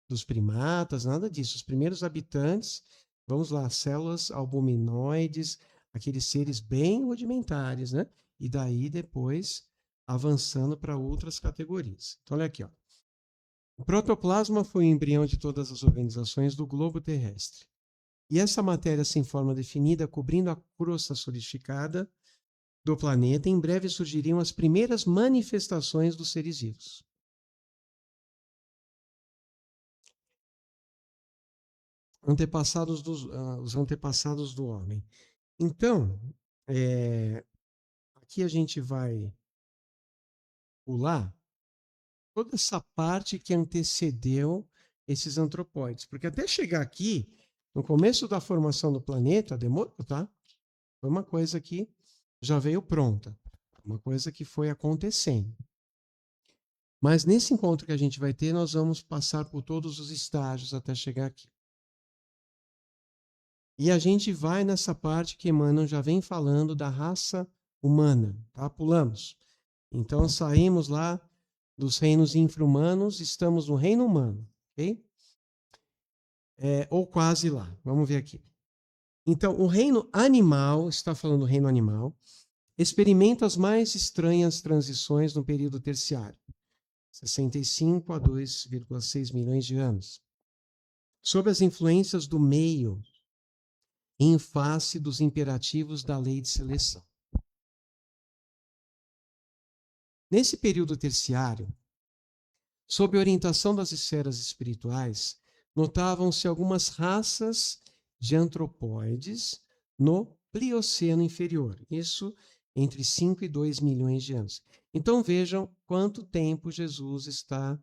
dos primatas, nada disso. Os primeiros habitantes, vamos lá, células albuminoides, aqueles seres bem rudimentares, né? E daí depois avançando para outras categorias. Então, olha aqui, ó. O protoplasma foi o embrião de todas as organizações do globo terrestre. E essa matéria sem forma definida, cobrindo a crosta solidificada do planeta, em breve surgiriam as primeiras manifestações dos seres vivos. Os antepassados do homem. Então, aqui a gente vai pular toda essa parte que antecedeu esses antropóides, porque até chegar aqui, no começo da formação do planeta, demorou, tá? Foi uma coisa que já veio pronta, uma coisa que foi acontecendo. Mas nesse encontro que a gente vai ter, nós vamos passar por todos os estágios até chegar aqui. E a gente vai nessa parte que Emmanuel já vem falando da raça humana, tá? Pulamos. Então saímos lá dos reinos infra-humanos, estamos no reino humano, ok? Ou quase lá. Vamos ver aqui. Então, o reino animal, está falando do reino animal, experimenta as mais estranhas transições no período terciário, 65 a 2,6 milhões de anos, sob as influências do meio, em face dos imperativos da lei de seleção. Nesse período terciário, sob a orientação das esferas espirituais, notavam-se algumas raças de antropóides no Plioceno inferior. Isso entre 5 e 2 milhões de anos. Então vejam quanto tempo Jesus está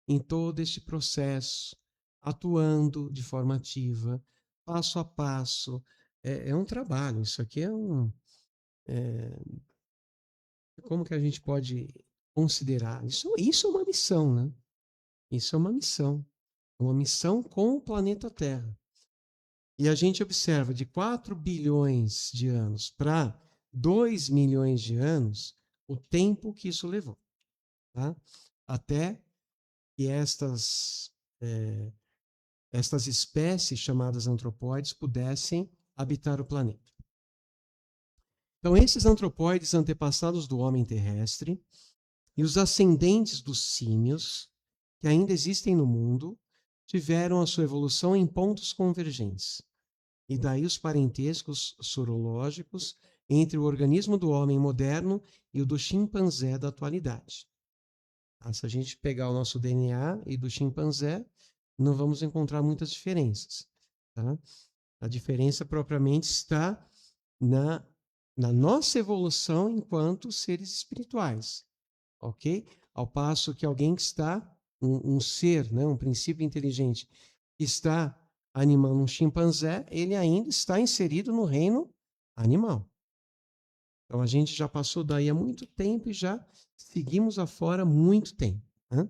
em todo este processo, atuando de forma ativa, passo a passo. É um trabalho, isso aqui como que a gente pode considerar? Isso é uma missão, né? Isso é uma missão com o planeta Terra. E a gente observa de 4 bilhões de anos para 2 milhões de anos o tempo que isso levou, tá? Até que estas espécies chamadas antropóides pudessem habitar o planeta. Então, esses antropóides antepassados do homem terrestre e os ascendentes dos símios, que ainda existem no mundo, tiveram a sua evolução em pontos convergentes. E daí os parentescos sorológicos entre o organismo do homem moderno e o do chimpanzé da atualidade. Se a gente pegar o nosso DNA e do chimpanzé, não vamos encontrar muitas diferenças. Tá? A diferença propriamente está na nossa evolução enquanto seres espirituais, ok? Ao passo que alguém que está, um ser, né, um princípio inteligente, que está animando um chimpanzé, ele ainda está inserido no reino animal. Então a gente já passou daí há muito tempo e já seguimos afora há muito tempo. Né?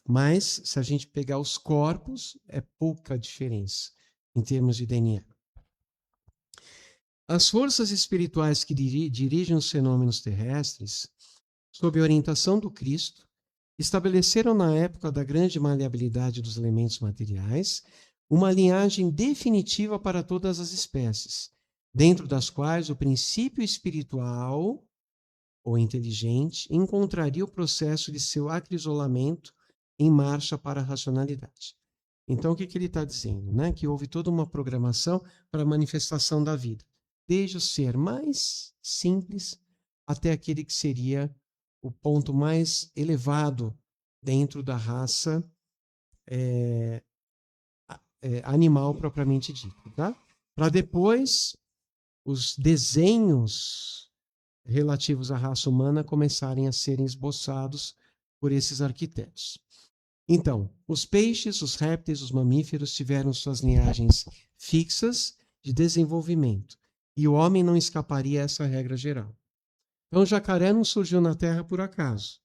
Mas se a gente pegar os corpos, é pouca diferença em termos de DNA. As forças espirituais que dirigem os fenômenos terrestres, sob a orientação do Cristo, estabeleceram na época da grande maleabilidade dos elementos materiais uma linhagem definitiva para todas as espécies, dentro das quais o princípio espiritual ou inteligente encontraria o processo de seu acrisolamento em marcha para a racionalidade. Então, o que ele está dizendo? Né? Que houve toda uma programação para a manifestação da vida, desde o ser mais simples até aquele que seria o ponto mais elevado dentro da raça animal propriamente dita, tá? Para depois os desenhos relativos à raça humana começarem a serem esboçados por esses arquitetos. Então, os peixes, os répteis, os mamíferos tiveram suas linhagens fixas de desenvolvimento, e o homem não escaparia a essa regra geral. Então, o jacaré não surgiu na Terra por acaso.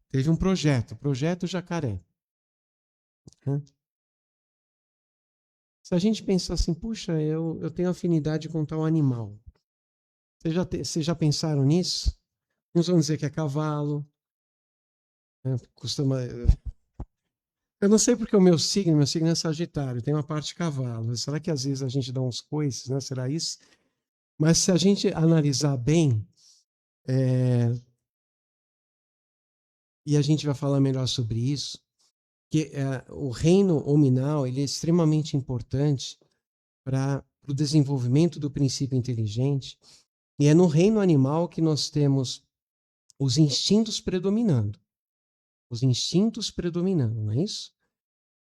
Teve um projeto, Projeto Jacaré. Se a gente pensar assim, puxa, eu tenho afinidade com tal animal. Vocês já pensaram nisso? Uns vão dizer que é cavalo. Né? Eu não sei porque meu signo é Sagitário, tem uma parte cavalo. Será que às vezes a gente dá uns coices, né? Será isso? Mas se a gente analisar bem, e a gente vai falar melhor sobre isso, que o reino hominal ele é extremamente importante para o desenvolvimento do princípio inteligente, e é no reino animal que nós temos os instintos predominando. Os instintos predominando, não é isso?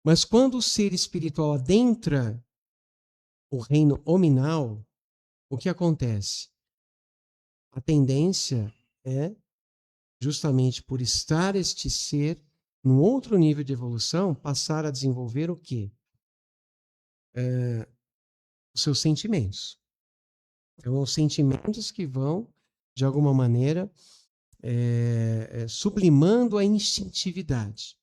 Mas quando o ser espiritual adentra o reino hominal, o que acontece? A tendência é, justamente por estar este ser num outro nível de evolução, passar a desenvolver o quê? Os seus sentimentos. Então, os sentimentos que vão, de alguma maneira, sublimando a instintividade.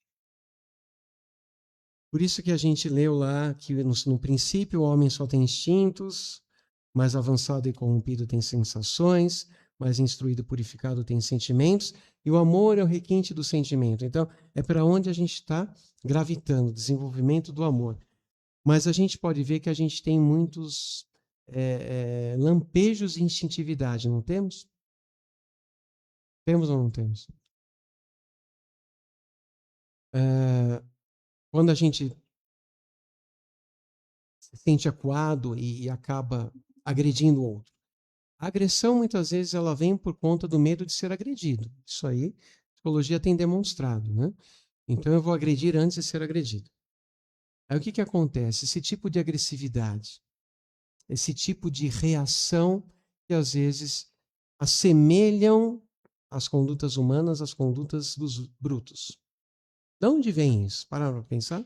Por isso que a gente leu lá que no princípio o homem só tem instintos, mais avançado e corrompido tem sensações, mais instruído e purificado tem sentimentos, e o amor é o requinte do sentimento. Então, é para onde a gente está gravitando, desenvolvimento do amor. Mas a gente pode ver que a gente tem muitos lampejos de instintividade, não temos? Temos ou não temos? Quando a gente se sente acuado e acaba agredindo o outro. A agressão, muitas vezes, ela vem por conta do medo de ser agredido. Isso aí, a psicologia tem demonstrado, né? Então, eu vou agredir antes de ser agredido. Aí, o que acontece? Esse tipo de agressividade, esse tipo de reação que, às vezes, assemelham as condutas humanas às condutas dos brutos. De onde vem isso? Pararam para pensar?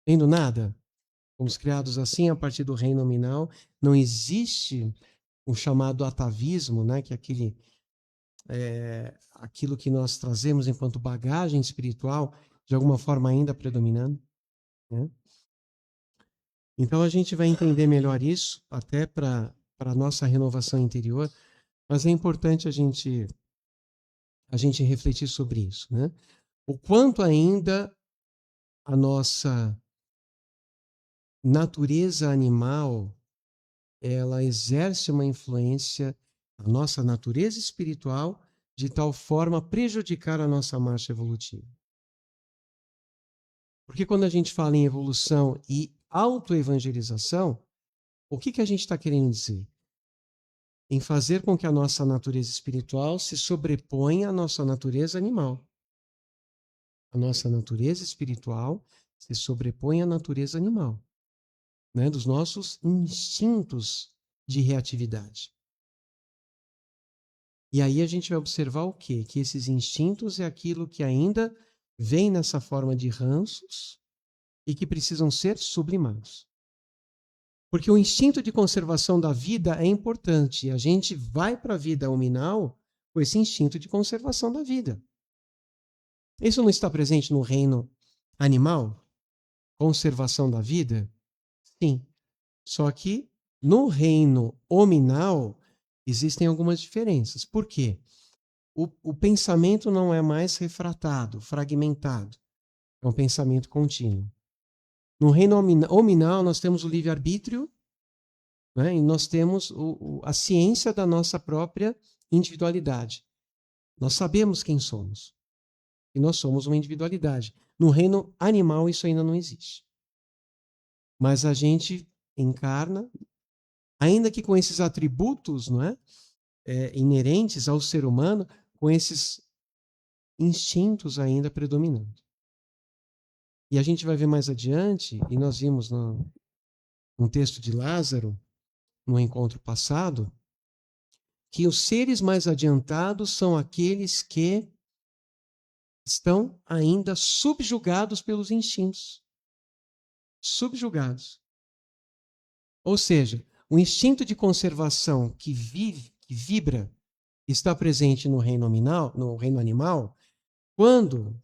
Vem do nada? Fomos criados assim a partir do reino nominal. Não existe o chamado atavismo, né, que é aquilo que nós trazemos enquanto bagagem espiritual, de alguma forma ainda predominando. Né? Então a gente vai entender melhor isso, até para a nossa renovação interior, mas é importante a gente refletir sobre isso. Né? O quanto ainda a nossa natureza animal ela exerce uma influência na nossa natureza espiritual de tal forma a prejudicar a nossa marcha evolutiva. Porque quando a gente fala em evolução e autoevangelização, o que a gente está querendo dizer? Em fazer com que a nossa natureza espiritual se sobreponha à nossa natureza animal. A nossa natureza espiritual se sobrepõe à natureza animal, né? Dos nossos instintos de reatividade. E aí a gente vai observar o quê? Que esses instintos é aquilo que ainda vem nessa forma de ranços e que precisam ser sublimados. Porque o instinto de conservação da vida é importante. E a gente vai para a vida hominal com esse instinto de conservação da vida. Isso não está presente no reino animal? Conservação da vida? Sim. Só que no reino hominal existem algumas diferenças. Por quê? O pensamento não é mais refratado, fragmentado. É um pensamento contínuo. No reino hominal, nós temos o livre-arbítrio, né? E nós temos a ciência da nossa própria individualidade. Nós sabemos quem somos. E nós somos uma individualidade. No reino animal, isso ainda não existe. Mas a gente encarna, ainda que com esses atributos, não é? Inerentes ao ser humano, com esses instintos ainda predominando. E a gente vai ver mais adiante, e nós vimos no texto de Lázaro, no encontro passado, que os seres mais adiantados são aqueles que estão ainda subjugados pelos instintos. Subjugados. Ou seja, o instinto de conservação que vive, que vibra, está presente no reino animal, quando,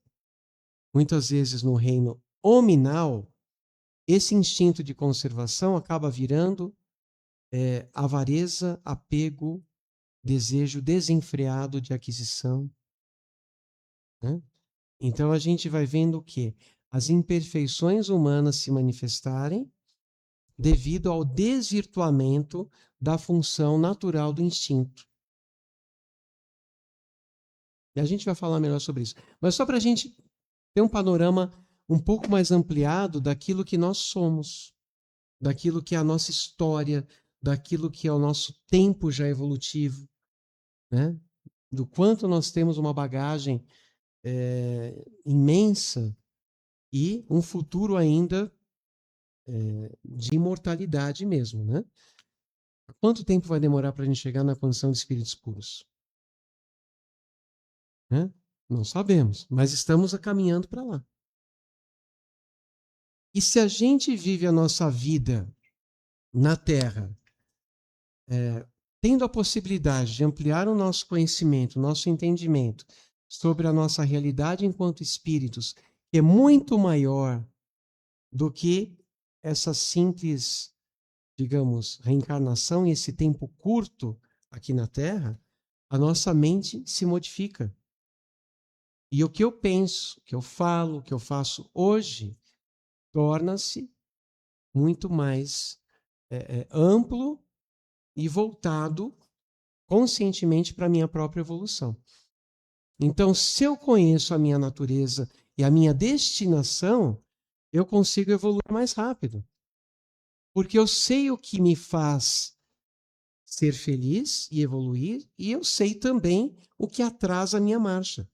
muitas vezes no reino hominal, esse instinto de conservação acaba virando avareza, apego, desejo desenfreado de aquisição. Né? Então a gente vai vendo o quê? As imperfeições humanas se manifestarem devido ao desvirtuamento da função natural do instinto. E a gente vai falar melhor sobre isso. Mas só para a gente ter um panorama um pouco mais ampliado daquilo que nós somos, daquilo que é a nossa história, daquilo que é o nosso tempo já evolutivo, né? Do quanto nós temos uma bagagem imensa e um futuro ainda de imortalidade mesmo, né? Quanto tempo vai demorar para a gente chegar na condição de espíritos puros? Né? Não sabemos, mas estamos caminhando para lá. E se a gente vive a nossa vida na Terra, tendo a possibilidade de ampliar o nosso conhecimento, o nosso entendimento sobre a nossa realidade enquanto espíritos, que é muito maior do que essa simples, digamos, reencarnação e esse tempo curto aqui na Terra, a nossa mente se modifica. E o que eu penso, o que eu falo, o que eu faço hoje, torna-se muito mais amplo e voltado conscientemente para a minha própria evolução. Então, se eu conheço a minha natureza e a minha destinação, eu consigo evoluir mais rápido. Porque eu sei o que me faz ser feliz e evoluir, e eu sei também o que atrasa a minha marcha.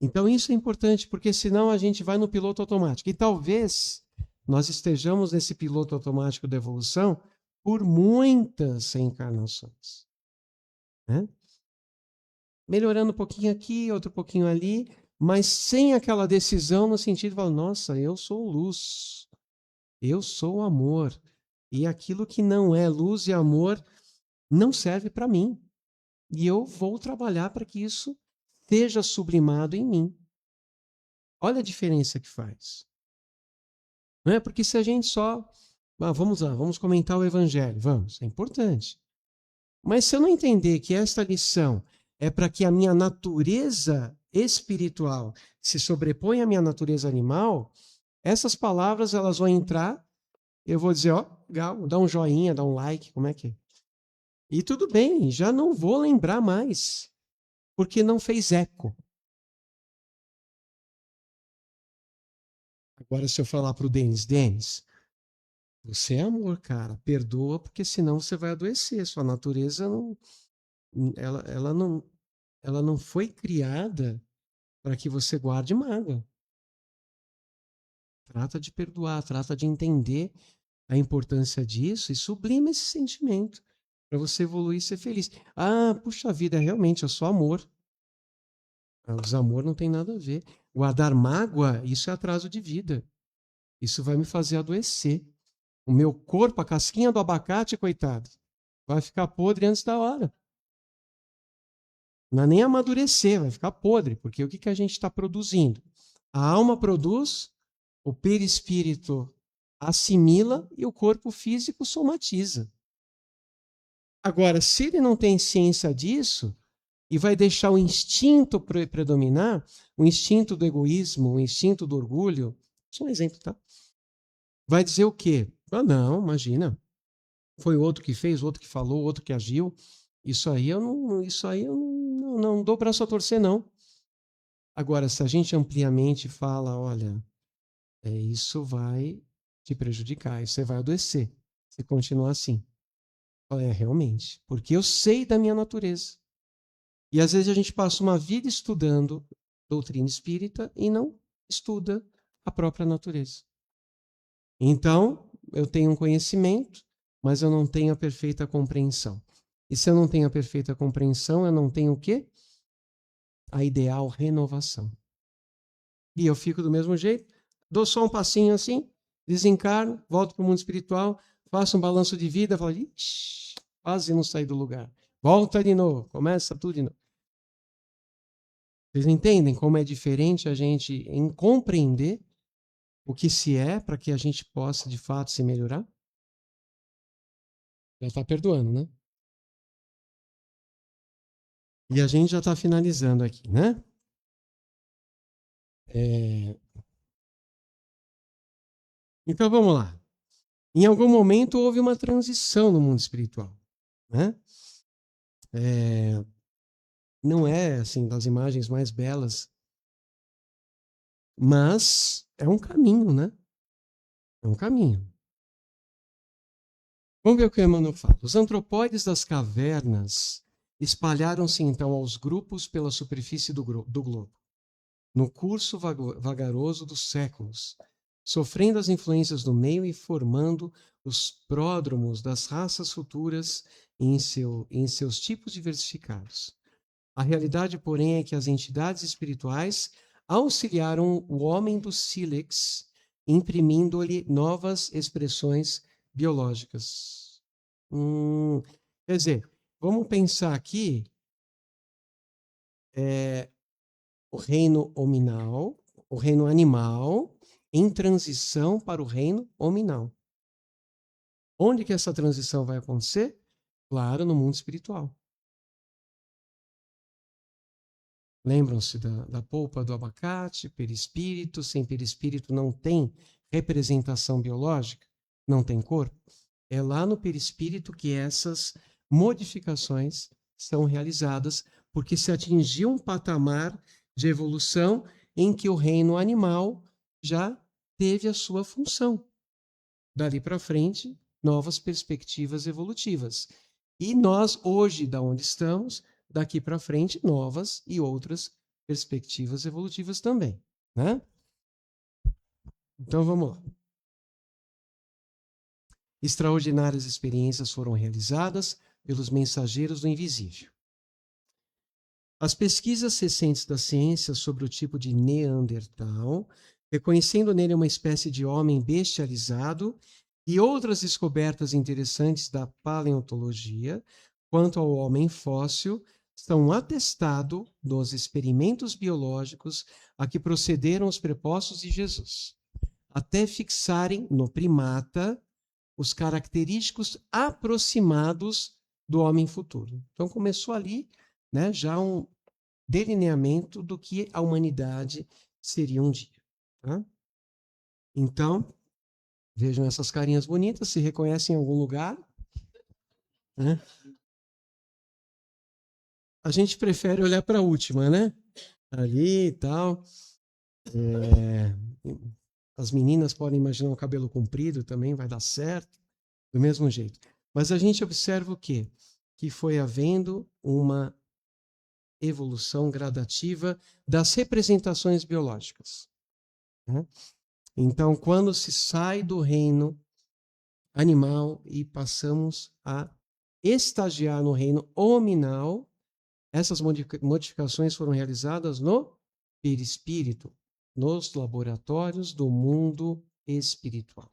Então, isso é importante, porque senão a gente vai no piloto automático. E talvez nós estejamos nesse piloto automático da evolução por muitas reencarnações. Né? Melhorando um pouquinho aqui, outro pouquinho ali, mas sem aquela decisão no sentido de falar, nossa, eu sou luz, eu sou amor. E aquilo que não é luz e amor não serve para mim. E eu vou trabalhar para que isso seja sublimado em mim. Olha a diferença que faz. Não é? Porque se a gente só... vamos lá, vamos comentar o Evangelho. Vamos, é importante. Mas se eu não entender que esta lição é para que a minha natureza espiritual se sobreponha à minha natureza animal, essas palavras elas vão entrar, eu vou dizer, ó, legal, dá um joinha, dá um like, como é que é? E tudo bem, já não vou lembrar mais, porque não fez eco. Agora, se eu falar para o Denis, você é amor, cara, perdoa, porque senão você vai adoecer, sua natureza não, ela não foi criada para que você guarde mágoa. Trata de perdoar, trata de entender a importância disso e sublima esse sentimento para você evoluir e ser feliz. Ah, puxa vida, realmente, eu sou amor. Os amor não tem nada a ver. Guardar mágoa, isso é atraso de vida. Isso vai me fazer adoecer. O meu corpo, a casquinha do abacate, coitado, vai ficar podre antes da hora. Não é nem amadurecer, vai ficar podre, porque o que a gente está produzindo? A alma produz, o perispírito assimila e o corpo físico somatiza. Agora, se ele não tem ciência disso e vai deixar o instinto predominar, o instinto do egoísmo, o instinto do orgulho, só um exemplo, tá? Vai dizer o quê? Ah, não, imagina. Foi outro que fez, outro que falou, outro que agiu. Isso aí eu não dou braço a torcer, não. Agora, se a gente ampliamente fala, olha, isso vai te prejudicar, você vai adoecer se continuar assim. Realmente, porque eu sei da minha natureza. E às vezes a gente passa uma vida estudando doutrina espírita e não estuda a própria natureza. Então, eu tenho um conhecimento, mas eu não tenho a perfeita compreensão. E se eu não tenho a perfeita compreensão, eu não tenho o quê? A ideal renovação. E eu fico do mesmo jeito, dou só um passinho assim, desencarno, volto para o mundo espiritual, faço um balanço de vida, falo, ixi, quase não saí do lugar. Volta de novo, começa tudo de novo. Vocês entendem como é diferente a gente em compreender o que se é para que a gente possa, de fato, se melhorar? Já está perdoando, né? E a gente já está finalizando aqui, né? Então vamos lá. Em algum momento houve uma transição no mundo espiritual, né? Não é assim das imagens mais belas, mas é um caminho, né? É um caminho. Vamos ver o que o Emmanuel fala. Os antropóides das cavernas espalharam-se então aos grupos pela superfície do globo, no curso vagaroso dos séculos, sofrendo as influências do meio e formando os pródromos das raças futuras em seus tipos diversificados. A realidade, porém, é que as entidades espirituais auxiliaram o homem do sílex, imprimindo-lhe novas expressões biológicas. Quer dizer, vamos pensar aqui o reino hominal, o reino animal, em transição para o reino hominal. Onde que essa transição vai acontecer? Claro, no mundo espiritual. Lembram-se da polpa do abacate, perispírito? Sem perispírito não tem representação biológica, não tem corpo. É lá no perispírito que essas modificações são realizadas, porque se atingiu um patamar de evolução em que o reino animal já teve a sua função. Dali para frente, novas perspectivas evolutivas. E nós, hoje, da onde estamos, daqui para frente, novas e outras perspectivas evolutivas também, né? Então, vamos lá. Extraordinárias experiências foram realizadas pelos mensageiros do invisível. As pesquisas recentes da ciência sobre o tipo de Neandertal, reconhecendo nele uma espécie de homem bestializado, e outras descobertas interessantes da paleontologia quanto ao homem fóssil, são um atestado dos experimentos biológicos a que procederam os prepostos de Jesus, até fixarem no primata os característicos aproximados do homem futuro. Então começou ali, né, já um delineamento do que a humanidade seria um dia. Tá? Então, vejam essas carinhas bonitas, se reconhecem em algum lugar. Né? A gente prefere olhar para a última, né? Ali e tal. As meninas podem imaginar um cabelo comprido também, vai dar certo, do mesmo jeito. Mas a gente observa o quê? Que foi havendo uma evolução gradativa das representações biológicas. Né? Então, quando se sai do reino animal e passamos a estagiar no reino hominal, essas modificações foram realizadas no perispírito, nos laboratórios do mundo espiritual.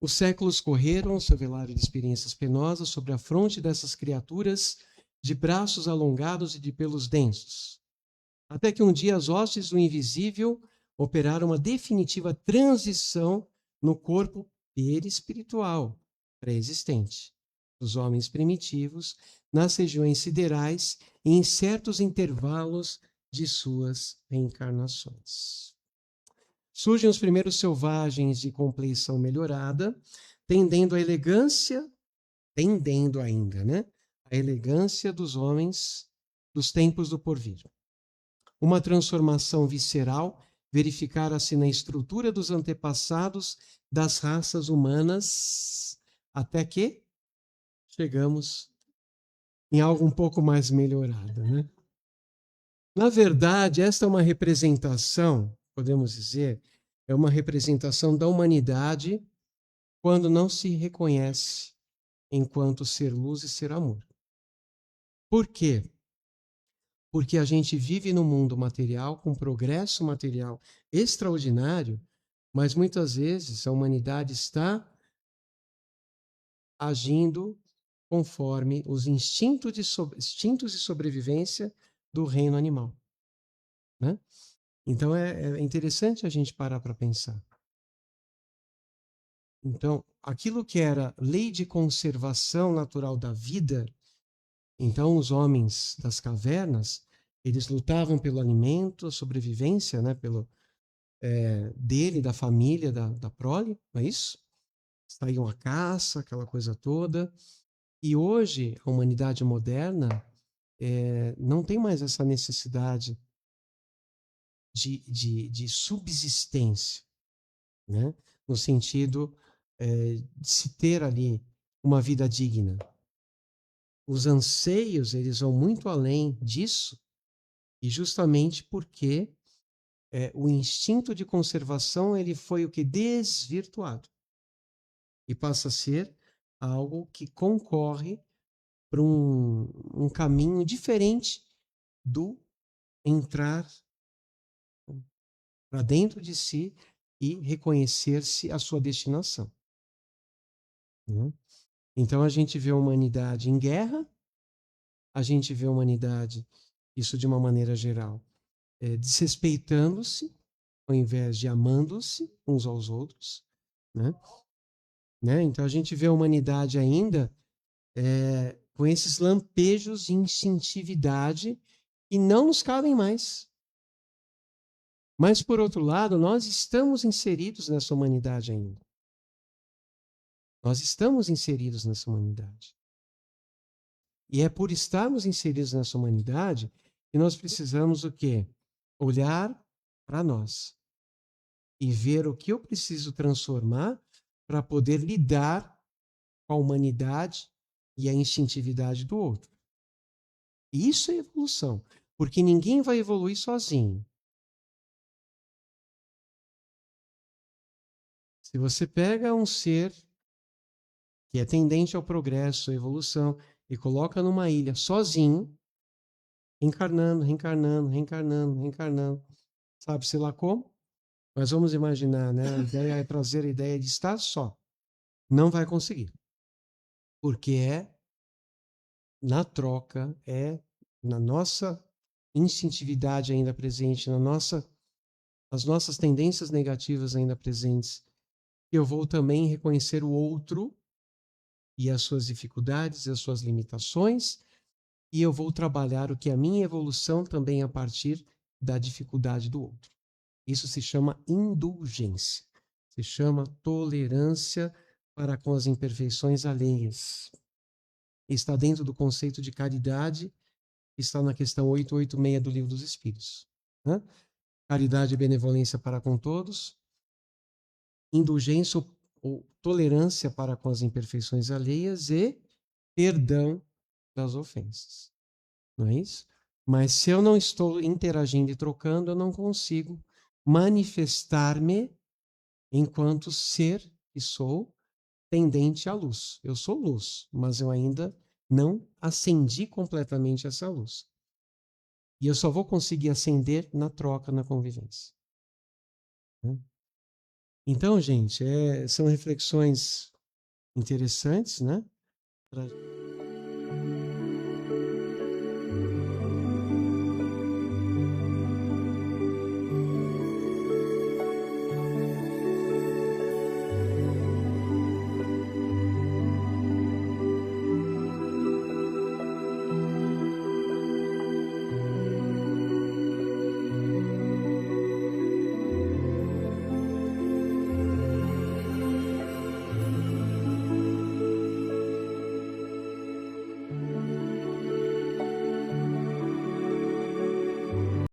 Os séculos correram, seu velário de experiências penosas, sobre a fronte dessas criaturas de braços alongados e de pelos densos, até que um dia as hostes do invisível operaram uma definitiva transição no corpo perispiritual pré-existente dos homens primitivos nas regiões siderais e em certos intervalos de suas reencarnações. Surgem os primeiros selvagens de compleição melhorada, tendendo ainda, né? A elegância dos homens dos tempos do porvir. Uma transformação visceral verificara-se na estrutura dos antepassados das raças humanas, até que chegamos em algo um pouco mais melhorado, né? Na verdade, esta é uma representação, podemos dizer, é uma representação da humanidade quando não se reconhece enquanto ser luz e ser amor. Por quê? Porque a gente vive no mundo material, com progresso material extraordinário, mas muitas vezes a humanidade está agindo conforme os instintos de sobrevivência do reino animal, né? Então é interessante a gente parar para pensar. Então, aquilo que era lei de conservação natural da vida, então os homens das cavernas, eles lutavam pelo alimento, a sobrevivência, né, dele, da família, da prole, não é isso? Saíam à caça, aquela coisa toda. E hoje, a humanidade moderna não tem mais essa necessidade de subsistência, né? No sentido de se ter ali uma vida digna. Os anseios, eles vão muito além disso, e justamente porque o instinto de conservação ele foi o que desvirtuado e passa a ser algo que concorre para um caminho diferente do entrar para dentro de si e reconhecer-se a sua destinação, né? Então a gente vê a humanidade em guerra, a gente vê a humanidade, isso de uma maneira geral, desrespeitando-se, ao invés de amando-se uns aos outros, né? Então a gente vê a humanidade ainda com esses lampejos de instintividade que não nos cabem mais. Mas, por outro lado, nós estamos inseridos nessa humanidade ainda. Nós estamos inseridos nessa humanidade. E é por estarmos inseridos nessa humanidade que nós precisamos o quê? Olhar para nós e ver o que eu preciso transformar para poder lidar com a humanidade e a instintividade do outro. E isso é evolução, porque ninguém vai evoluir sozinho. Se você pega um ser que é tendente ao progresso, à evolução, e coloca numa ilha sozinho, encarnando, reencarnando, reencarnando, reencarnando, sabe-se lá como? Mas vamos imaginar, né? A ideia é trazer a ideia de estar só. Não vai conseguir. Porque na troca, na nossa instintividade ainda presente, nas nossas tendências negativas ainda presentes, eu vou também reconhecer o outro e as suas dificuldades, as suas limitações, e eu vou trabalhar o que é a minha evolução também a partir da dificuldade do outro. Isso se chama indulgência, se chama tolerância para com as imperfeições alheias. Está dentro do conceito de caridade, que está na questão 886 do Livro dos Espíritos, né? Caridade e benevolência para com todos, indulgência ou tolerância para com as imperfeições alheias e perdão das ofensas. Não é isso? Mas se eu não estou interagindo e trocando, eu não consigo manifestar-me enquanto ser que sou tendente à luz. Eu sou luz, mas eu ainda não acendi completamente essa luz. E eu só vou conseguir acender na troca, na convivência, né? Então, gente, são reflexões interessantes, né?